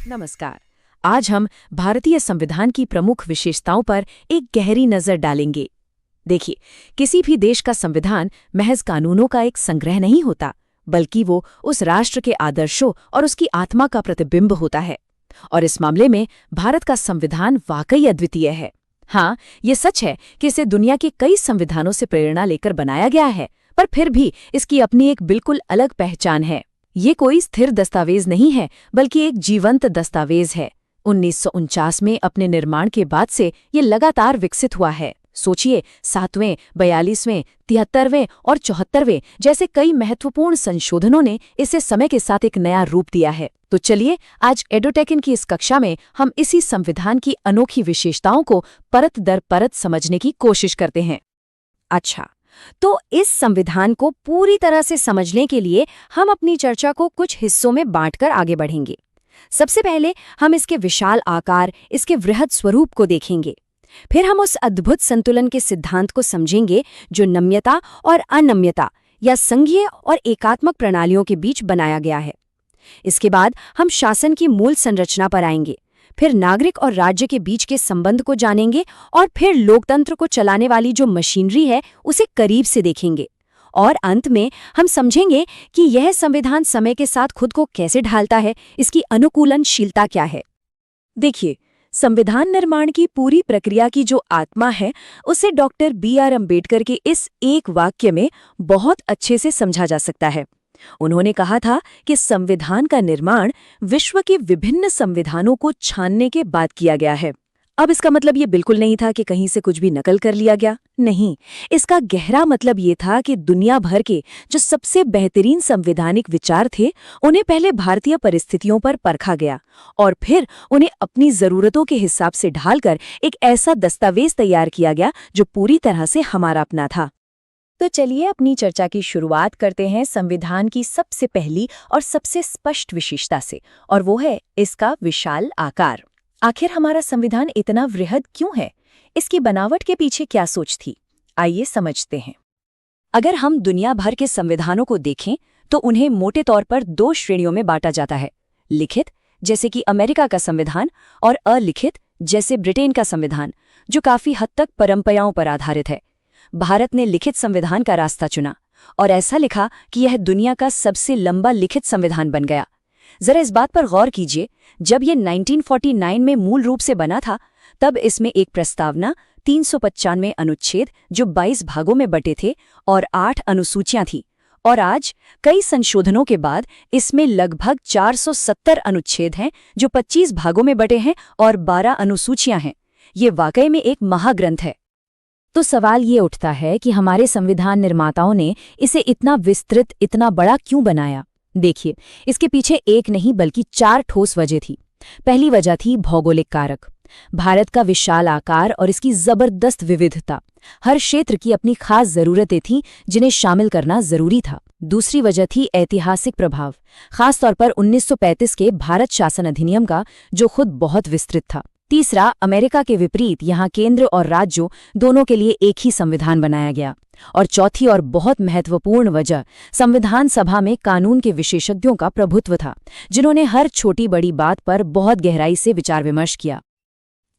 नमस्कार। आज हम भारतीय संविधान की प्रमुख विशेषताओं पर एक गहरी नजर डालेंगे। देखिए, किसी भी देश का संविधान महज कानूनों का एक संग्रह नहीं होता, बल्कि वो उस राष्ट्र के आदर्शों और उसकी आत्मा का प्रतिबिंब होता है। और इस मामले में भारत का संविधान वाकई अद्वितीय है। हाँ, ये सच है कि इसे दुनिया के कई संविधानों से प्रेरणा लेकर बनाया गया है, पर फिर भी इसकी अपनी एक बिल्कुल अलग पहचान है। ये कोई स्थिर दस्तावेज नहीं है, बल्कि एक जीवंत दस्तावेज है। 1949 में अपने निर्माण के बाद से ये लगातार विकसित हुआ है। सोचिए, 7वें, 42वें, 73वें और 74वें जैसे कई महत्वपूर्ण संशोधनों ने इसे समय के साथ एक नया रूप दिया है। तो चलिए, आज एडोटेकिन की इस कक्षा में हम इसी संविधान की अनोखी विशेषताओं को परत दर परत समझने की कोशिश करते हैं। अच्छा, तो इस संविधान को पूरी तरह से समझने के लिए हम अपनी चर्चा को कुछ हिस्सों में बांटकर आगे बढ़ेंगे। सबसे पहले हम इसके विशाल आकार, इसके वृहद स्वरूप को देखेंगे। फिर हम उस अद्भुत संतुलन के सिद्धांत को समझेंगे जो नम्यता और अनम्यता या संघीय और एकात्मक प्रणालियों के बीच बनाया गया है। इसके बाद हम शासन की मूल संरचना पर आएंगे, फिर नागरिक और राज्य के बीच के संबंध को जानेंगे और फिर लोकतंत्र को चलाने वाली जो मशीनरी है उसे करीब से देखेंगे। और अंत में हम समझेंगे कि यह संविधान समय के साथ खुद को कैसे ढालता है, इसकी अनुकूलनशीलता क्या है। देखिए, संविधान निर्माण की पूरी प्रक्रिया की जो आत्मा है, उसे डॉक्टर B.R. अम्बेडकर के इस एक वाक्य में बहुत अच्छे से समझा जा सकता है। उन्होंने कहा था कि संविधान का निर्माण विश्व के विभिन्न संविधानों को छानने के बाद किया गया है। अब इसका मतलब ये बिल्कुल नहीं था कि कहीं से कुछ भी नकल कर लिया गया। नहीं, इसका गहरा मतलब ये था कि दुनिया भर के जो सबसे बेहतरीन संवैधानिक विचार थे, उन्हें पहले भारतीय परिस्थितियों पर परखा गया और फिर उन्हें अपनी जरूरतों के हिसाब से ढालकर एक ऐसा दस्तावेज तैयार किया गया जो पूरी तरह से हमारा अपना था। तो चलिए अपनी चर्चा की शुरुआत करते हैं संविधान की सबसे पहली और सबसे स्पष्ट विशेषता से, और वो है इसका विशाल आकार। आखिर हमारा संविधान इतना वृहद क्यों है? इसकी बनावट के पीछे क्या सोच थी? आइए समझते हैं। अगर हम दुनिया भर के संविधानों को देखें तो उन्हें मोटे तौर पर दो श्रेणियों में बांटा जाता है। लिखित, जैसे कि अमेरिका का संविधान, और अलिखित, जैसे ब्रिटेन का संविधान, जो काफी हद तक परंपराओं पर आधारित है। भारत ने लिखित संविधान का रास्ता चुना और ऐसा लिखा कि यह दुनिया का सबसे लंबा लिखित संविधान बन गया। जरा इस बात पर गौर कीजिए, जब यह 1949 में मूल रूप से बना था, तब इसमें एक प्रस्तावना, 395 अनुच्छेद जो 22 भागों में बटे थे और 8 अनुसूचियां थीं। और आज कई संशोधनों के बाद इसमें लगभग 470 अनुच्छेद हैं जो 25 भागों में बटे हैं और 12 अनुसूचियां हैं। ये वाकई में एक महाग्रंथ है। तो सवाल ये उठता है कि हमारे संविधान निर्माताओं ने इसे इतना विस्तृत, इतना बड़ा क्यों बनाया? देखिए, इसके पीछे एक नहीं बल्कि 4 ठोस वजह थी। पहली वजह थी भौगोलिक कारक। भारत का विशाल आकार और इसकी जबरदस्त विविधता। हर क्षेत्र की अपनी खास जरूरतें थीं जिन्हें शामिल करना जरूरी था। दूसरी वजह थी ऐतिहासिक प्रभाव, खासतौर पर 1935 के भारत शासन अधिनियम का, जो खुद बहुत विस्तृत था। तीसरा, अमेरिका के विपरीत यहाँ केंद्र और राज्यों दोनों के लिए एक ही संविधान बनाया गया। और चौथी और बहुत महत्वपूर्ण वजह, संविधान सभा में कानून के विशेषज्ञों का प्रभुत्व था, जिन्होंने हर छोटी बड़ी बात पर बहुत गहराई से विचार विमर्श किया।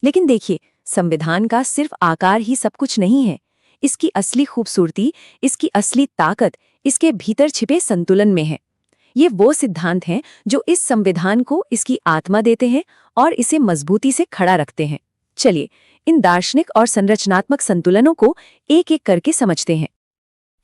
लेकिन देखिए, संविधान का सिर्फ आकार ही सब कुछ नहीं है। इसकी असली खूबसूरती, इसकी असली ताकत इसके भीतर छिपे संतुलन में है। ये वो सिद्धांत हैं जो इस संविधान को इसकी आत्मा देते हैं और इसे मजबूती से खड़ा रखते हैं। चलिए, इन दार्शनिक और संरचनात्मक संतुलनों को एक एक करके समझते हैं।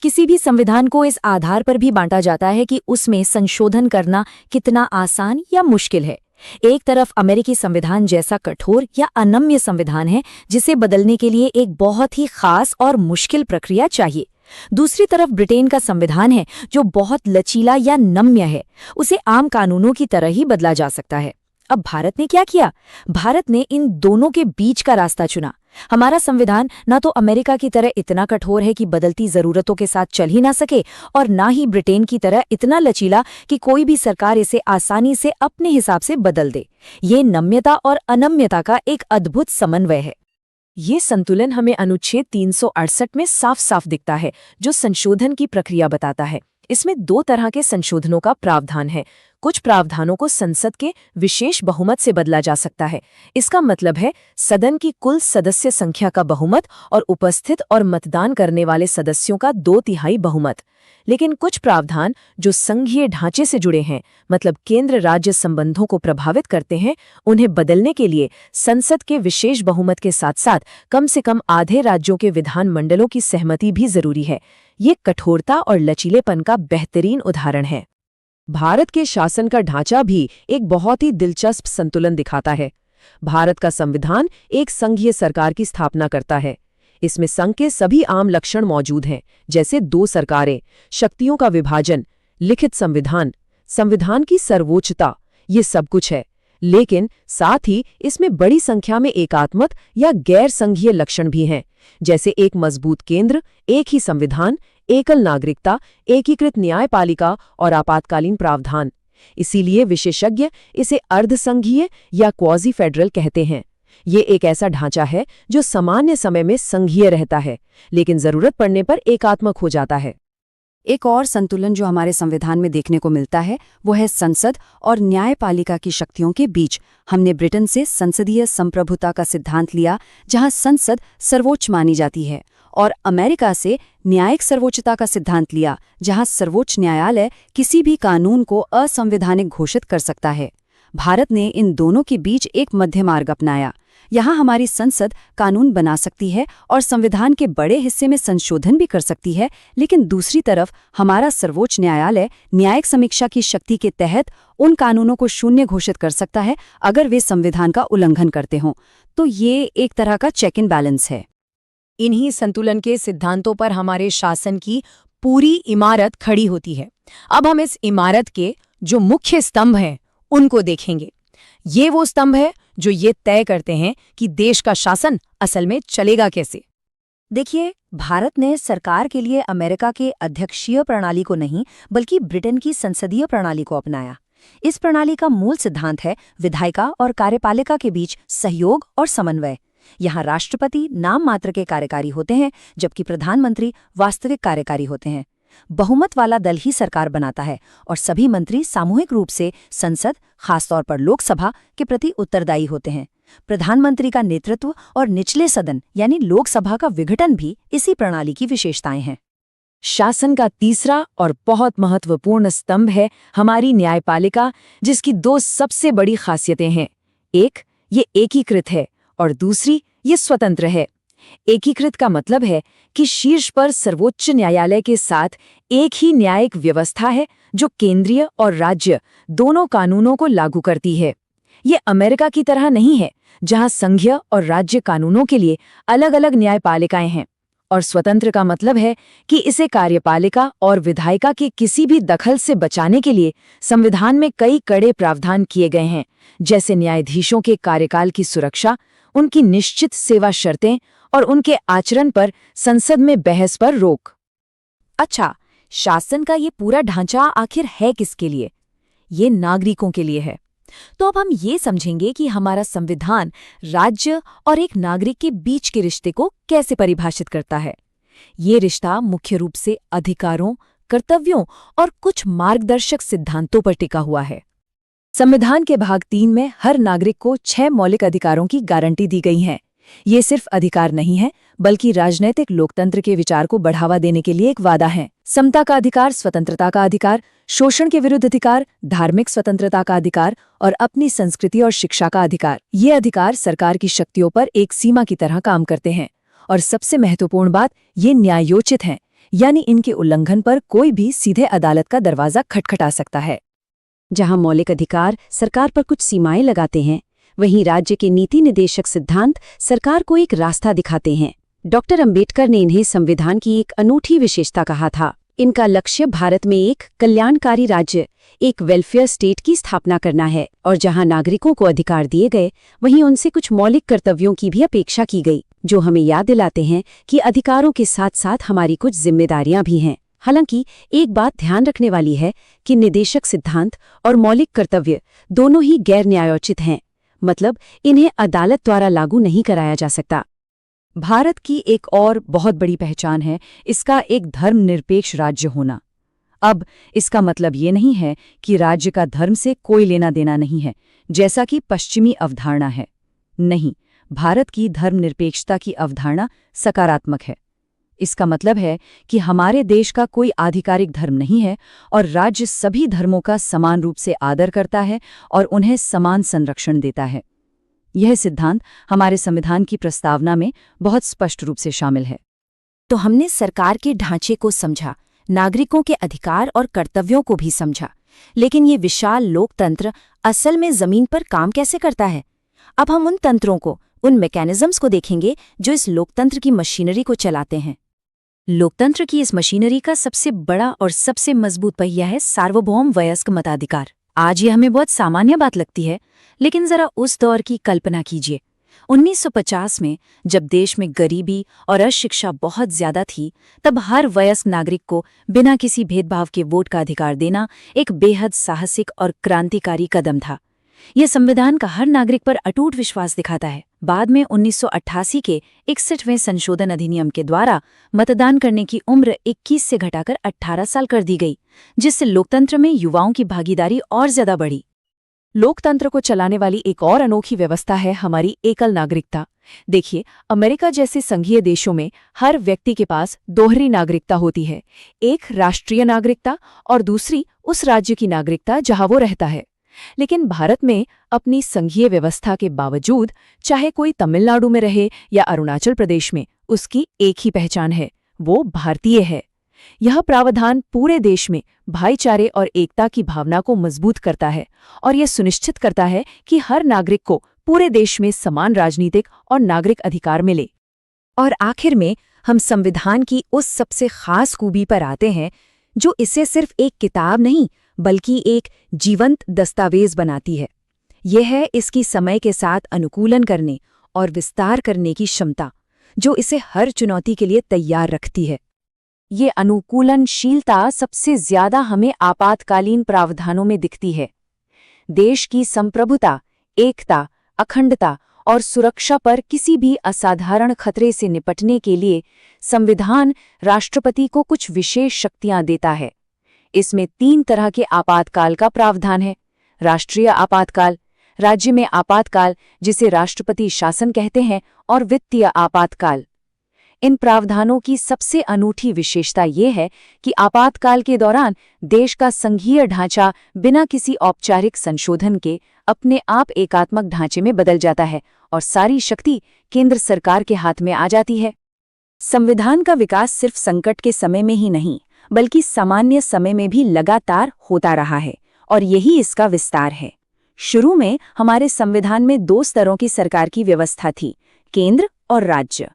किसी भी संविधान को इस आधार पर भी बांटा जाता है कि उसमें संशोधन करना कितना आसान या मुश्किल है। एक तरफ अमेरिकी संविधान जैसा कठोर या अनम्य संविधान है, जिसे बदलने के लिए एक बहुत ही खास और मुश्किल प्रक्रिया चाहिए। दूसरी तरफ ब्रिटेन का संविधान है, जो बहुत लचीला या नम्य है। उसे आम कानूनों की तरह ही बदला जा सकता है। अब भारत ने क्या किया? भारत ने इन दोनों के बीच का रास्ता चुना। हमारा संविधान न तो अमेरिका की तरह इतना कठोर है कि बदलती जरूरतों के साथ चल ही ना सके, और ना ही ब्रिटेन की तरह इतना लचीला कि कोई भी सरकार इसे आसानी से अपने हिसाब से बदल दे। ये नम्यता और अनम्यता का एक अद्भुत समन्वय है। ये संतुलन हमें अनुच्छेद 368 में साफ साफ दिखता है, जो संशोधन की प्रक्रिया बताता है। इसमें 2 तरह के संशोधनों का प्रावधान है, कुछ प्रावधानों को संसद के विशेष बहुमत से बदला जा सकता है। इसका मतलब है सदन की कुल सदस्य संख्या का बहुमत और उपस्थित और मतदान करने वाले सदस्यों का 2/3 बहुमत। लेकिन कुछ प्रावधान जो संघीय ढांचे से जुड़े हैं, मतलब केंद्र राज्य संबंधों को प्रभावित करते हैं, उन्हें बदलने के लिए संसद के विशेष बहुमत के साथ साथ कम से कम आधे राज्यों के विधानमंडलों की सहमति भी जरूरी है। ये कठोरता और लचीलेपन का बेहतरीन उदाहरण है। भारत के शासन का ढांचा भी एक बहुत ही दिलचस्प संतुलन दिखाता है। भारत का संविधान एक संघीय सरकार की स्थापना करता है। इसमें संघ के सभी आम लक्षण मौजूद हैं, जैसे 2 सरकारें, शक्तियों का विभाजन, लिखित संविधान, संविधान की सर्वोच्चता, ये सब कुछ है। लेकिन साथ ही इसमें बड़ी संख्या में एकात्मक या गैर संघीय लक्षण भी हैं, जैसे एक मजबूत केंद्र, एक ही संविधान, एकल नागरिकता, एकीकृत न्यायपालिका और आपातकालीन प्रावधान। इसीलिए विशेषज्ञ इसे अर्धसंघीय या क्वाजी फेडरल कहते हैं। ये एक ऐसा ढांचा है जो सामान्य समय में संघीय रहता है, लेकिन जरूरत पड़ने पर एकात्मक हो जाता है। एक और संतुलन जो हमारे संविधान में देखने को मिलता है वो है संसद और न्यायपालिका की शक्तियों के बीच। हमने ब्रिटेन से संसदीय संप्रभुता का सिद्धांत लिया, जहां संसद सर्वोच्च मानी जाती है, और अमेरिका से न्यायिक सर्वोच्चता का सिद्धांत लिया, जहां सर्वोच्च न्यायालय किसी भी कानून को असंवैधानिक घोषित कर सकता है। भारत ने इन दोनों के बीच एक मध्य मार्ग अपनाया। यहाँ हमारी संसद कानून बना सकती है और संविधान के बड़े हिस्से में संशोधन भी कर सकती है, लेकिन दूसरी तरफ हमारा सर्वोच्च न्यायालय न्यायिक समीक्षा की शक्ति के तहत उन कानूनों को शून्य घोषित कर सकता है अगर वे संविधान का उल्लंघन करते हों। तो ये एक तरह का चेक एंड बैलेंस है। इन्हीं संतुलन के सिद्धांतों पर हमारे शासन की पूरी इमारत खड़ी होती है। अब हम इस इमारत के जो मुख्य स्तंभ हैं उनको देखेंगे। ये वो स्तंभ है जो ये तय करते हैं कि देश का शासन असल में चलेगा कैसे। देखिए, भारत ने सरकार के लिए अमेरिका के अध्यक्षीय प्रणाली को नहीं, बल्कि ब्रिटेन की संसदीय प्रणाली को अपनाया। इस प्रणाली का मूल सिद्धांत है विधायिका और कार्यपालिका के बीच सहयोग और समन्वय। यहाँ राष्ट्रपति नाम मात्र के कार्यकारी होते हैं, जबकि प्रधानमंत्री वास्तविक कार्यकारी होते हैं। बहुमत वाला दल ही सरकार बनाता है और सभी मंत्री सामूहिक रूप से संसद, खासतौर पर लोकसभा के प्रति उत्तरदायी होते हैं। प्रधानमंत्री का नेतृत्व और निचले सदन यानी लोकसभा का विघटन भी इसी प्रणाली की विशेषताएं हैं। शासन का तीसरा और बहुत महत्वपूर्ण स्तंभ है हमारी न्यायपालिका, जिसकी 2 सबसे बड़ी खासियतें हैं। एक, ये एकीकृत है और दूसरी, ये स्वतंत्र है। एकीकृत का मतलब है कि शीर्ष पर सर्वोच्च न्यायालय के साथ एक ही न्यायिक व्यवस्था है जो केंद्रीय और राज्य दोनों कानूनों को लागू करती है। ये अमेरिका की तरह नहीं है, जहां संघीय और राज्य कानूनों के लिए अलग अलग न्यायपालिकाएं हैं। और स्वतंत्र का मतलब है कि इसे कार्यपालिका और विधायिका के किसी भी दखल से बचाने के लिए संविधान में कई कड़े प्रावधान किए गए हैं, जैसे न्यायाधीशों के कार्यकाल की सुरक्षा, उनकी निश्चित सेवा शर्तें और उनके आचरण पर संसद में बहस पर रोक। अच्छा, शासन का ये पूरा ढांचा आखिर है किसके लिए? ये नागरिकों के लिए है। तो अब हम ये समझेंगे कि हमारा संविधान राज्य और एक नागरिक के बीच के रिश्ते को कैसे परिभाषित करता है। ये रिश्ता मुख्य रूप से अधिकारों, कर्तव्यों और कुछ मार्गदर्शक सिद्धांतों पर टिका हुआ है। संविधान के भाग 3 में हर नागरिक को 6 मौलिक अधिकारों की गारंटी दी गई है। ये सिर्फ अधिकार नहीं है, बल्कि राजनैतिक लोकतंत्र के विचार को बढ़ावा देने के लिए एक वादा है। समता का अधिकार, स्वतंत्रता का अधिकार, शोषण के विरुद्ध अधिकार, धार्मिक स्वतंत्रता का अधिकार और अपनी संस्कृति और शिक्षा का अधिकार। ये अधिकार सरकार की शक्तियों पर एक सीमा की तरह काम करते हैं। और सबसे महत्वपूर्ण बात, ये न्यायोचित हैं, यानी इनके उल्लंघन पर कोई भी सीधे अदालत का दरवाजा खटखटा सकता है। जहां मौलिक अधिकार सरकार पर कुछ सीमाएं लगाते हैं, वहीं राज्य के नीति निदेशक सिद्धांत सरकार को एक रास्ता दिखाते हैं। डॉक्टर अंबेडकर ने इन्हें संविधान की एक अनूठी विशेषता कहा था। इनका लक्ष्य भारत में एक कल्याणकारी राज्य, एक वेलफेयर स्टेट की स्थापना करना है, और जहां नागरिकों को अधिकार दिए गए, वहीं उनसे कुछ मौलिक कर्तव्यों की भी अपेक्षा की गई, जो हमें याद दिलाते हैं कि अधिकारों के साथ साथ हमारी कुछ जिम्मेदारियां भी हैं। हालांकि एक बात ध्यान रखने वाली है कि निदेशक सिद्धांत और मौलिक कर्तव्य दोनों ही गैर न्यायोचित हैं, मतलब इन्हें अदालत द्वारा लागू नहीं कराया जा सकता। भारत की एक और बहुत बड़ी पहचान है इसका एक धर्मनिरपेक्ष राज्य होना। अब इसका मतलब ये नहीं है कि राज्य का धर्म से कोई लेना देना नहीं है, जैसा कि पश्चिमी अवधारणा है। नहीं, भारत की धर्मनिरपेक्षता की अवधारणा सकारात्मक है। इसका मतलब है कि हमारे देश का कोई आधिकारिक धर्म नहीं है और राज्य सभी धर्मों का समान रूप से आदर करता है और उन्हें समान संरक्षण देता है। यह सिद्धांत हमारे संविधान की प्रस्तावना में बहुत स्पष्ट रूप से शामिल है। तो हमने सरकार के ढांचे को समझा, नागरिकों के अधिकार और कर्तव्यों को भी समझा, लेकिन ये विशाल लोकतंत्र असल में जमीन पर काम कैसे करता है? अब हम उन तंत्रों को, उन मैकेनिज्म्स को देखेंगे जो इस लोकतंत्र की मशीनरी को चलाते हैं। लोकतंत्र की इस मशीनरी का सबसे बड़ा और सबसे मजबूत पहिया है सार्वभौम वयस्क मताधिकार। आज ये हमें बहुत सामान्य बात लगती है, लेकिन जरा उस दौर की कल्पना कीजिए। 1950 में जब देश में गरीबी और अशिक्षा बहुत ज्यादा थी, तब हर वयस्क नागरिक को बिना किसी भेदभाव के वोट का अधिकार देना एक बेहद साहसिक और क्रांतिकारी कदम था। यह संविधान का हर नागरिक पर अटूट विश्वास दिखाता है। बाद में 1988 के 61वें संशोधन अधिनियम के द्वारा मतदान करने की उम्र 21 से घटाकर 18 साल कर दी गई, जिससे लोकतंत्र में युवाओं की भागीदारी और ज्यादा बढ़ी। लोकतंत्र को चलाने वाली एक और अनोखी व्यवस्था है हमारी एकल नागरिकता। देखिए, अमेरिका जैसे संघीय देशों में हर व्यक्ति के पास दोहरी नागरिकता होती है, एक राष्ट्रीय नागरिकता और दूसरी उस राज्य की नागरिकता जहां वो रहता है। लेकिन भारत में अपनी संघीय व्यवस्था के बावजूद, चाहे कोई तमिलनाडु में रहे या अरुणाचल प्रदेश में, उसकी एक ही पहचान है, वो भारतीय है। यह प्रावधान पूरे देश में भाईचारे और एकता की भावना को मजबूत करता है और यह सुनिश्चित करता है कि हर नागरिक को पूरे देश में समान राजनीतिक और नागरिक अधिकार मिले। और आखिर में हम संविधान की उस सबसे खास खूबी पर आते हैं जो इसे सिर्फ एक किताब नहीं बल्कि एक जीवंत दस्तावेज बनाती है। यह है इसकी समय के साथ अनुकूलन करने और विस्तार करने की क्षमता, जो इसे हर चुनौती के लिए तैयार रखती है। ये अनुकूलनशीलता सबसे ज्यादा हमें आपातकालीन प्रावधानों में दिखती है। देश की संप्रभुता, एकता, अखंडता और सुरक्षा पर किसी भी असाधारण खतरे से निपटने के लिए संविधान राष्ट्रपति को कुछ विशेष शक्तियां देता है। इसमें 3 तरह के आपातकाल का प्रावधान है। राष्ट्रीय आपातकाल, राज्य में आपातकाल जिसे राष्ट्रपति शासन कहते हैं, और वित्तीय आपातकाल। इन प्रावधानों की सबसे अनूठी विशेषता ये है कि आपातकाल के दौरान देश का संघीय ढांचा बिना किसी औपचारिक संशोधन के अपने आप एकात्मक ढांचे में बदल जाता है और सारी शक्ति केंद्र सरकार के हाथ में आ जाती है। संविधान का विकास सिर्फ संकट के समय में ही नहीं, बल्कि सामान्य समय में भी लगातार होता रहा है, और यही इसका विस्तार है। शुरू में हमारे संविधान में 2 स्तरों की सरकार की व्यवस्था थी, केंद्र और राज्य।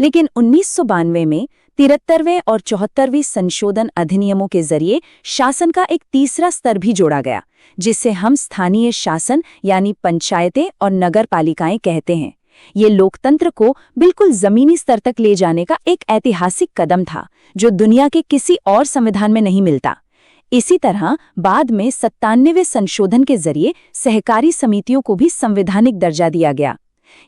लेकिन 1992 में 73वें और 74वें संशोधन अधिनियमों के जरिए शासन का एक तीसरा स्तर भी जोड़ा गया, जिसे हम स्थानीय शासन यानी पंचायतें और नगर पालिकाएं कहते हैं। ये लोकतंत्र को बिल्कुल जमीनी स्तर तक ले जाने का एक ऐतिहासिक कदम था, जो दुनिया के किसी और संविधान में नहीं मिलता। इसी तरह बाद में 97वें संशोधन के जरिए सहकारी समितियों को भी संवैधानिक दर्जा दिया गया।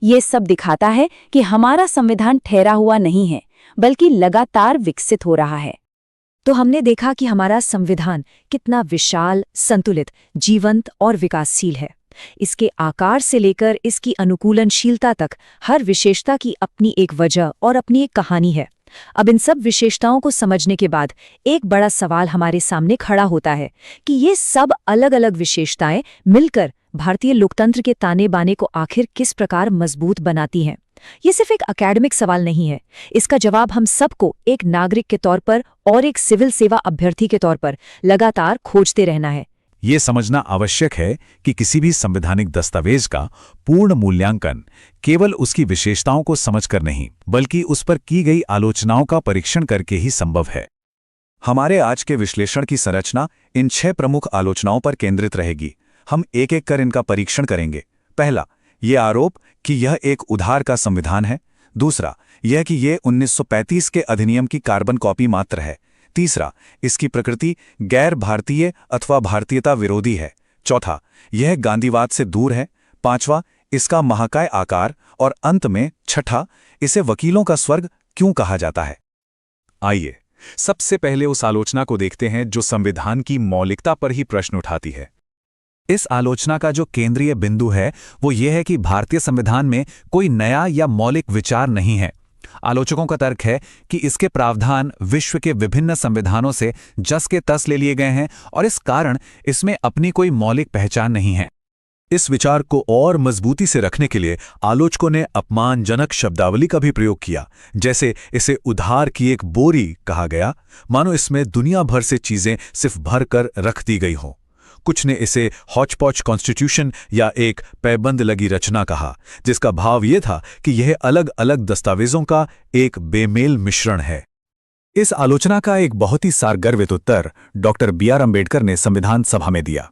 ये सब दिखाता है कि हमारा संविधान ठहरा हुआ नहीं है, बल्कि लगातार विकसित हो रहा है। तो हमने देखा कि हमारा संविधान कितना विशाल, संतुलित, जीवंत और विकासशील है। इसके आकार से लेकर इसकी अनुकूलनशीलता तक हर विशेषता की अपनी एक वजह और अपनी एक कहानी है। अब इन सब विशेषताओं को समझने के बाद एक बड़ा सवाल हमारे सामने खड़ा होता है कि ये सब अलग-अलग विशेषताएं मिलकर भारतीय लोकतंत्र के ताने बाने को आखिर किस प्रकार मजबूत बनाती हैं। ये सिर्फ एक एकेडमिक सवाल नहीं है, इसका जवाब हम सबको एक नागरिक के तौर पर और एक सिविल सेवा अभ्यर्थी के तौर पर लगातार खोजते रहना है। ये समझना आवश्यक है कि किसी भी संवैधानिक दस्तावेज का पूर्ण मूल्यांकन केवल उसकी विशेषताओं को समझकर नहीं, बल्कि उस पर की गई आलोचनाओं का परीक्षण करके ही संभव है। हमारे आज के विश्लेषण की संरचना इन 6 प्रमुख आलोचनाओं पर केंद्रित रहेगी। हम एक एक कर इनका परीक्षण करेंगे। पहला, ये आरोप कि यह एक उधार का संविधान है। दूसरा, यह कि यह 1935 के अधिनियम की कार्बन कॉपी मात्र है। तीसरा, इसकी प्रकृति गैर भारतीय अथवा भारतीयता विरोधी है। चौथा, यह गांधीवाद से दूर है। पांचवा, इसका महाकाय आकार। और अंत में छठा, इसे वकीलों का स्वर्ग क्यों कहा जाता है। आइए सबसे पहले उस आलोचना को देखते हैं जो संविधान की मौलिकता पर ही प्रश्न उठाती है। इस आलोचना का जो केंद्रीय बिंदु है वो ये है कि भारतीय संविधान में कोई नया या मौलिक विचार नहीं है। आलोचकों का तर्क है कि इसके प्रावधान विश्व के विभिन्न संविधानों से जस के तस ले लिए गए हैं और इस कारण इसमें अपनी कोई मौलिक पहचान नहीं है। इस विचार को और मजबूती से रखने के लिए आलोचकों ने अपमानजनक शब्दावली का भी प्रयोग किया, जैसे इसे उधार की एक बोरी कहा गया, मानो इसमें दुनिया भर से चीजें सिर्फ भर कर रख दी गई हों। कुछ ने इसे हॉचपॉच कॉन्स्टिट्यूशन या एक पैबंद लगी रचना कहा, जिसका भाव ये था कि यह अलग अलग दस्तावेजों का एक बेमेल मिश्रण है। इस आलोचना का एक बहुत ही सारगर्भित उत्तर डॉक्टर बी.आर. अम्बेडकर ने संविधान सभा में दिया।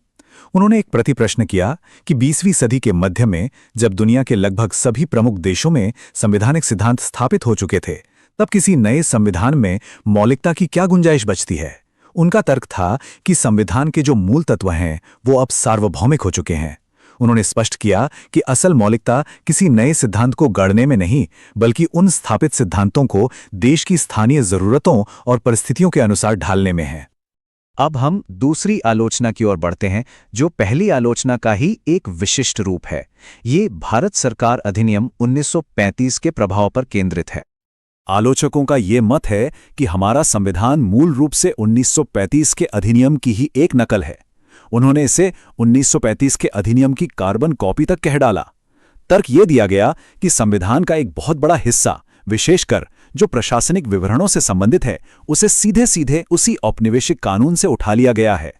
उन्होंने एक प्रतिप्रश्न किया कि 20वीं सदी के मध्य में जब दुनिया के लगभग सभी प्रमुख देशों में संवैधानिक सिद्धांत स्थापित हो चुके थे, तब किसी नए संविधान में मौलिकता की क्या गुंजाइश बचती है। उनका तर्क था कि संविधान के जो मूल तत्व हैं वो अब सार्वभौमिक हो चुके हैं। उन्होंने स्पष्ट किया कि असल मौलिकता किसी नए सिद्धांत को गढ़ने में नहीं, बल्कि उन स्थापित सिद्धांतों को देश की स्थानीय जरूरतों और परिस्थितियों के अनुसार ढालने में है। अब हम दूसरी आलोचना की ओर बढ़ते हैं, जो पहली आलोचना का ही एक विशिष्ट रूप है। ये भारत सरकार अधिनियम 1935 के प्रभाव पर केंद्रित है। आलोचकों का ये मत है कि हमारा संविधान मूल रूप से 1935 के अधिनियम की ही एक नकल है। उन्होंने इसे 1935 के अधिनियम की कार्बन कॉपी तक कह डाला। तर्क ये दिया गया कि संविधान का एक बहुत बड़ा हिस्सा, विशेषकर जो प्रशासनिक विवरणों से संबंधित है, उसे सीधे सीधे उसी औपनिवेशिक कानून से उठा लिया गया है।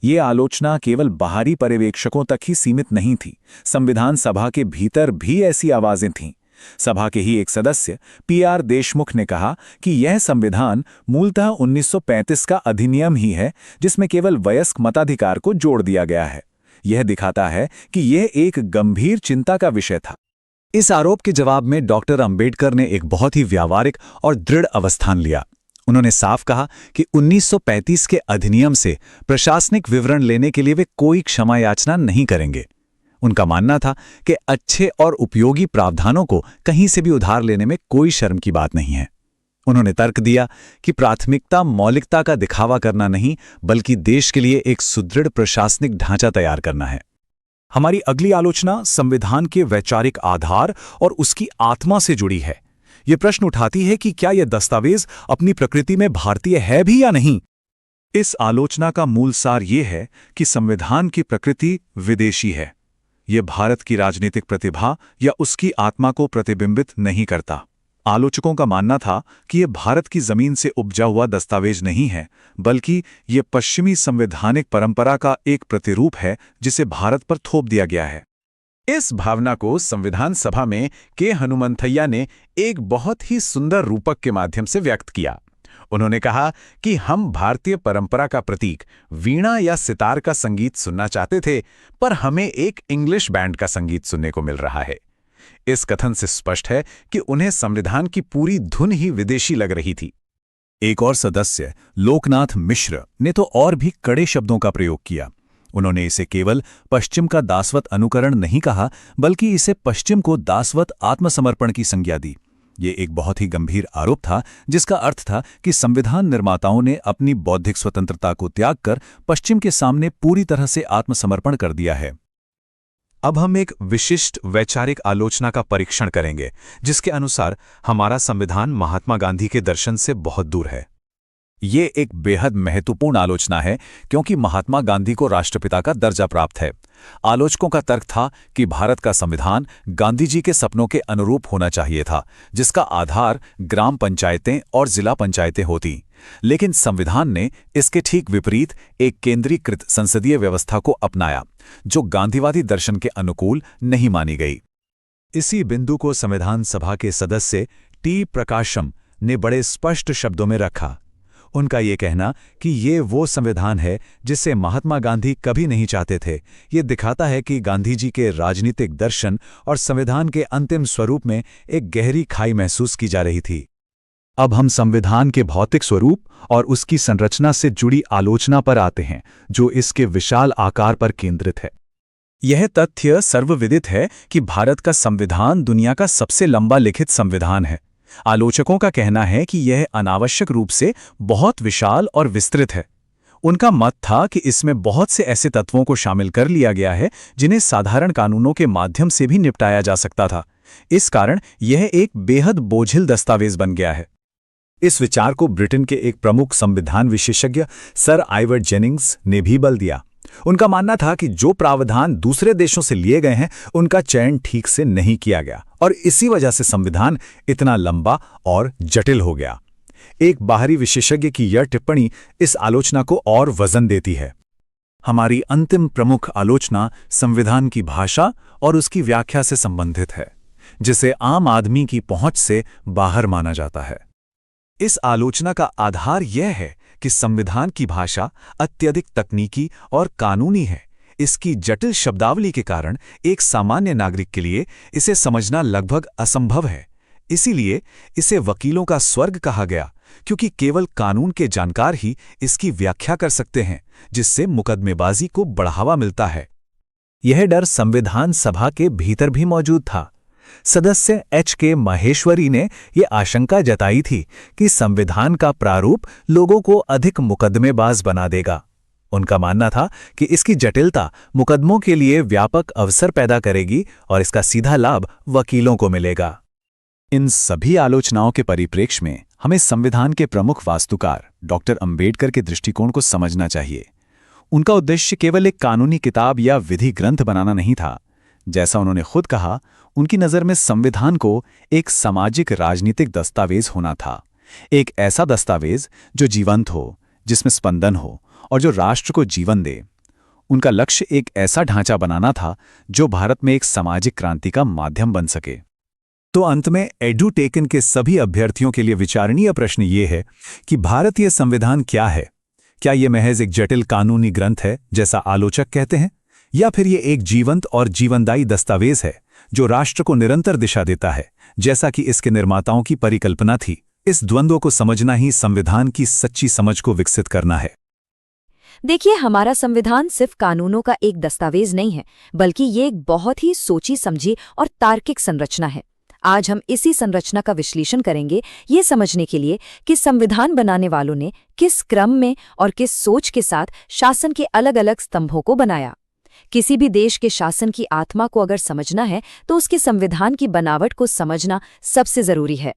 ये आलोचना केवल बाहरी पर्यवेक्षकों तक ही सीमित नहीं थी। संविधान सभा के भीतर भी ऐसी आवाजें थीं। सभा के ही एक सदस्य पी.आर. देशमुख ने कहा कि यह संविधान मूलतः 1935 का अधिनियम ही है, जिसमें केवल वयस्क मताधिकार को जोड़ दिया गया है। यह दिखाता है कि यह एक गंभीर चिंता का विषय था। इस आरोप के जवाब में डॉक्टर अंबेडकर ने एक बहुत ही व्यावहारिक और दृढ़ अवस्थान लिया। उन्होंने साफ कहा कि 1935 के अधिनियम से प्रशासनिक विवरण लेने के लिए वे कोई क्षमा याचना नहीं करेंगे। उनका मानना था कि अच्छे और उपयोगी प्रावधानों को कहीं से भी उधार लेने में कोई शर्म की बात नहीं है। उन्होंने तर्क दिया कि प्राथमिकता मौलिकता का दिखावा करना नहीं, बल्कि देश के लिए एक सुदृढ़ प्रशासनिक ढांचा तैयार करना है। हमारी अगली आलोचना संविधान के वैचारिक आधार और उसकी आत्मा से जुड़ी है। ये प्रश्न उठाती है कि क्या यह दस्तावेज अपनी प्रकृति में भारतीय है भी या नहीं। इस आलोचना का मूल सार ये है कि संविधान की प्रकृति विदेशी है। यह भारत की राजनीतिक प्रतिभा या उसकी आत्मा को प्रतिबिंबित नहीं करता। आलोचकों का मानना था कि यह भारत की जमीन से उपजा हुआ दस्तावेज नहीं है, बल्कि यह पश्चिमी संवैधानिक परंपरा का एक प्रतिरूप है जिसे भारत पर थोप दिया गया है। इस भावना को संविधान सभा में के हनुमंथैया ने एक बहुत ही सुंदर रूपक के माध्यम से व्यक्त किया। उन्होंने कहा कि हम भारतीय परंपरा का प्रतीक वीणा या सितार का संगीत सुनना चाहते थे, पर हमें एक इंग्लिश बैंड का संगीत सुनने को मिल रहा है। इस कथन से स्पष्ट है कि उन्हें संविधान की पूरी धुन ही विदेशी लग रही थी। एक और सदस्य लोकनाथ मिश्र ने तो और भी कड़े शब्दों का प्रयोग किया। उन्होंने इसे केवल पश्चिम का दासवत अनुकरण नहीं कहा, बल्कि इसे पश्चिम को दासवत आत्मसमर्पण की संज्ञा दी। ये एक बहुत ही गंभीर आरोप था, जिसका अर्थ था कि संविधान निर्माताओं ने अपनी बौद्धिक स्वतंत्रता को त्याग कर पश्चिम के सामने पूरी तरह से आत्मसमर्पण कर दिया है। अब हम एक विशिष्ट वैचारिक आलोचना का परीक्षण करेंगे, जिसके अनुसार हमारा संविधान महात्मा गांधी के दर्शन से बहुत दूर है। ये एक बेहद महत्वपूर्ण आलोचना है, क्योंकि महात्मा गांधी को राष्ट्रपिता का दर्जा प्राप्त है। आलोचकों का तर्क था कि भारत का संविधान गांधी जी के सपनों के अनुरूप होना चाहिए था, जिसका आधार ग्राम पंचायतें और जिला पंचायतें होती। लेकिन संविधान ने इसके ठीक विपरीत एक केंद्रीकृत संसदीय व्यवस्था को अपनाया, जो गांधीवादी दर्शन के अनुकूल नहीं मानी गई। इसी बिंदु को संविधान सभा के सदस्य टी. प्रकाशम ने बड़े स्पष्ट शब्दों में रखा। उनका ये कहना कि ये वो संविधान है जिसे महात्मा गांधी कभी नहीं चाहते थे, ये दिखाता है कि गांधी जी के राजनीतिक दर्शन और संविधान के अंतिम स्वरूप में एक गहरी खाई महसूस की जा रही थी। अब हम संविधान के भौतिक स्वरूप और उसकी संरचना से जुड़ी आलोचना पर आते हैं, जो इसके विशाल आकार पर केंद्रित है। यह तथ्य सर्वविदित है कि भारत का संविधान दुनिया का सबसे लंबा लिखित संविधान है। आलोचकों का कहना है कि यह अनावश्यक रूप से बहुत विशाल और विस्तृत है। उनका मत था कि इसमें बहुत से ऐसे तत्वों को शामिल कर लिया गया है जिन्हें साधारण कानूनों के माध्यम से भी निपटाया जा सकता था। इस कारण यह एक बेहद बोझिल दस्तावेज बन गया है। इस विचार को ब्रिटेन के एक प्रमुख संविधान विशेषज्ञ सर आइवर जेनिंग्स ने भी बल दिया। उनका मानना था कि जो प्रावधान दूसरे देशों से लिए गए हैं उनका चयन ठीक से नहीं किया गया और इसी वजह से संविधान इतना लंबा और जटिल हो गया। एक बाहरी विशेषज्ञ की यह टिप्पणी इस आलोचना को और वजन देती है। हमारी अंतिम प्रमुख आलोचना संविधान की भाषा और उसकी व्याख्या से संबंधित है, जिसे आम आदमी की पहुंच से बाहर माना जाता है। इस आलोचना का आधार यह है कि संविधान की भाषा अत्यधिक तकनीकी और कानूनी है। इसकी जटिल शब्दावली के कारण एक सामान्य नागरिक के लिए इसे समझना लगभग असंभव है। इसीलिए इसे वकीलों का स्वर्ग कहा गया, क्योंकि केवल कानून के जानकार ही इसकी व्याख्या कर सकते हैं, जिससे मुकदमेबाजी को बढ़ावा मिलता है। यह डर संविधान सभा के भीतर भी मौजूद था। सदस्य एच.के. माहेश्वरी ने ये आशंका जताई थी कि संविधान का प्रारूप लोगों को अधिक मुकदमेबाज बना देगा। उनका मानना था कि इसकी जटिलता मुकदमों के लिए व्यापक अवसर पैदा करेगी और इसका सीधा लाभ वकीलों को मिलेगा। इन सभी आलोचनाओं के परिप्रेक्ष्य में हमें संविधान के प्रमुख वास्तुकार डॉक्टर अंबेडकर के दृष्टिकोण को समझना चाहिए। उनका उद्देश्य केवल एक कानूनी किताब या विधि ग्रंथ बनाना नहीं था। जैसा उन्होंने खुद कहा, उनकी नज़र में संविधान को एक सामाजिक राजनीतिक दस्तावेज होना था। एक ऐसा दस्तावेज जो जीवंत हो, जिसमें स्पंदन हो और जो राष्ट्र को जीवन दे। उनका लक्ष्य एक ऐसा ढांचा बनाना था जो भारत में एक सामाजिक क्रांति का माध्यम बन सके। तो अंत में एडुटेकन के सभी अभ्यर्थियों के लिए विचारणीय प्रश्न ये है कि भारतीय संविधान क्या है? क्या ये महज एक जटिल कानूनी ग्रंथ है, जैसा आलोचक कहते हैं, या फिर ये एक जीवंत और जीवनदायी दस्तावेज है जो राष्ट्र को निरंतर दिशा देता है, जैसा कि इसके निर्माताओं की परिकल्पना थी? इस द्वंद्व को समझना ही संविधान की सच्ची समझ को विकसित करना है। देखिए, हमारा संविधान सिर्फ कानूनों का एक दस्तावेज नहीं है, बल्कि ये एक बहुत ही सोची समझी और तार्किक संरचना है। आज हम इसी संरचना का विश्लेषण करेंगे, ये समझने के लिए कि संविधान बनाने वालों ने किस क्रम में और किस सोच के साथ शासन के अलग अलग स्तंभों को बनाया। किसी भी देश के शासन की आत्मा को अगर समझना है तो उसके संविधान की बनावट को समझना सबसे जरूरी है।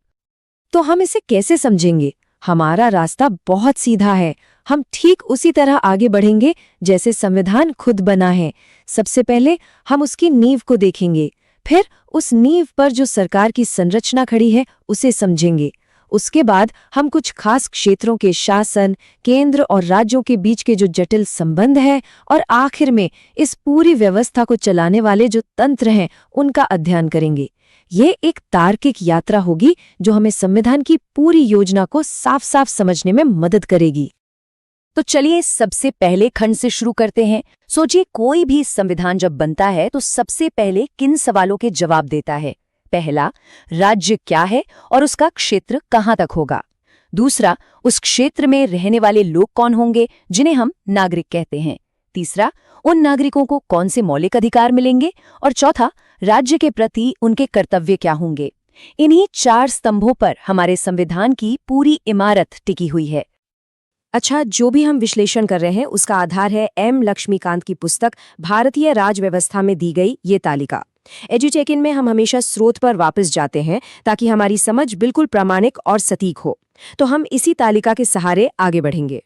तो हम इसे कैसे समझेंगे? हमारा रास्ता बहुत सीधा है। हम ठीक उसी तरह आगे बढ़ेंगे जैसे संविधान खुद बना है। सबसे पहले हम उसकी नींव को देखेंगे, फिर उस नींव पर जो सरकार की संरचना खड़ी है उसे समझेंगे। उसके बाद हम कुछ खास क्षेत्रों के शासन, केंद्र और राज्यों के बीच के जो जटिल संबंध है, और आखिर में इस पूरी व्यवस्था को चलाने वाले जो तंत्र हैं उनका अध्ययन करेंगे। ये एक तार्किक यात्रा होगी जो हमें संविधान की पूरी योजना को साफ साफ समझने में मदद करेगी। तो चलिए सबसे पहले खंड से शुरू करते हैं। सोचिए, कोई भी संविधान जब बनता है तो सबसे पहले किन सवालों के जवाब देता है? पहला, राज्य क्या है और उसका क्षेत्र कहाँ तक होगा? दूसरा, उस क्षेत्र में रहने वाले लोग कौन होंगे जिन्हें हम नागरिक कहते हैं? तीसरा, उन नागरिकों को कौन से मौलिक अधिकार मिलेंगे? और चौथा, राज्य के प्रति उनके कर्तव्य क्या होंगे? इन्हीं 4 स्तंभों पर हमारे संविधान की पूरी इमारत टिकी हुई है। अच्छा, जो भी हम विश्लेषण कर रहे हैं उसका आधार है एम. लक्ष्मीकांत की पुस्तक भारतीय राज व्यवस्था में दी गई ये तालिका। एजुटेकिन में हम हमेशा स्रोत पर वापस जाते हैं ताकि हमारी समझ बिल्कुल प्रामाणिक और सटीक हो। तो हम इसी तालिका के सहारे आगे बढ़ेंगे।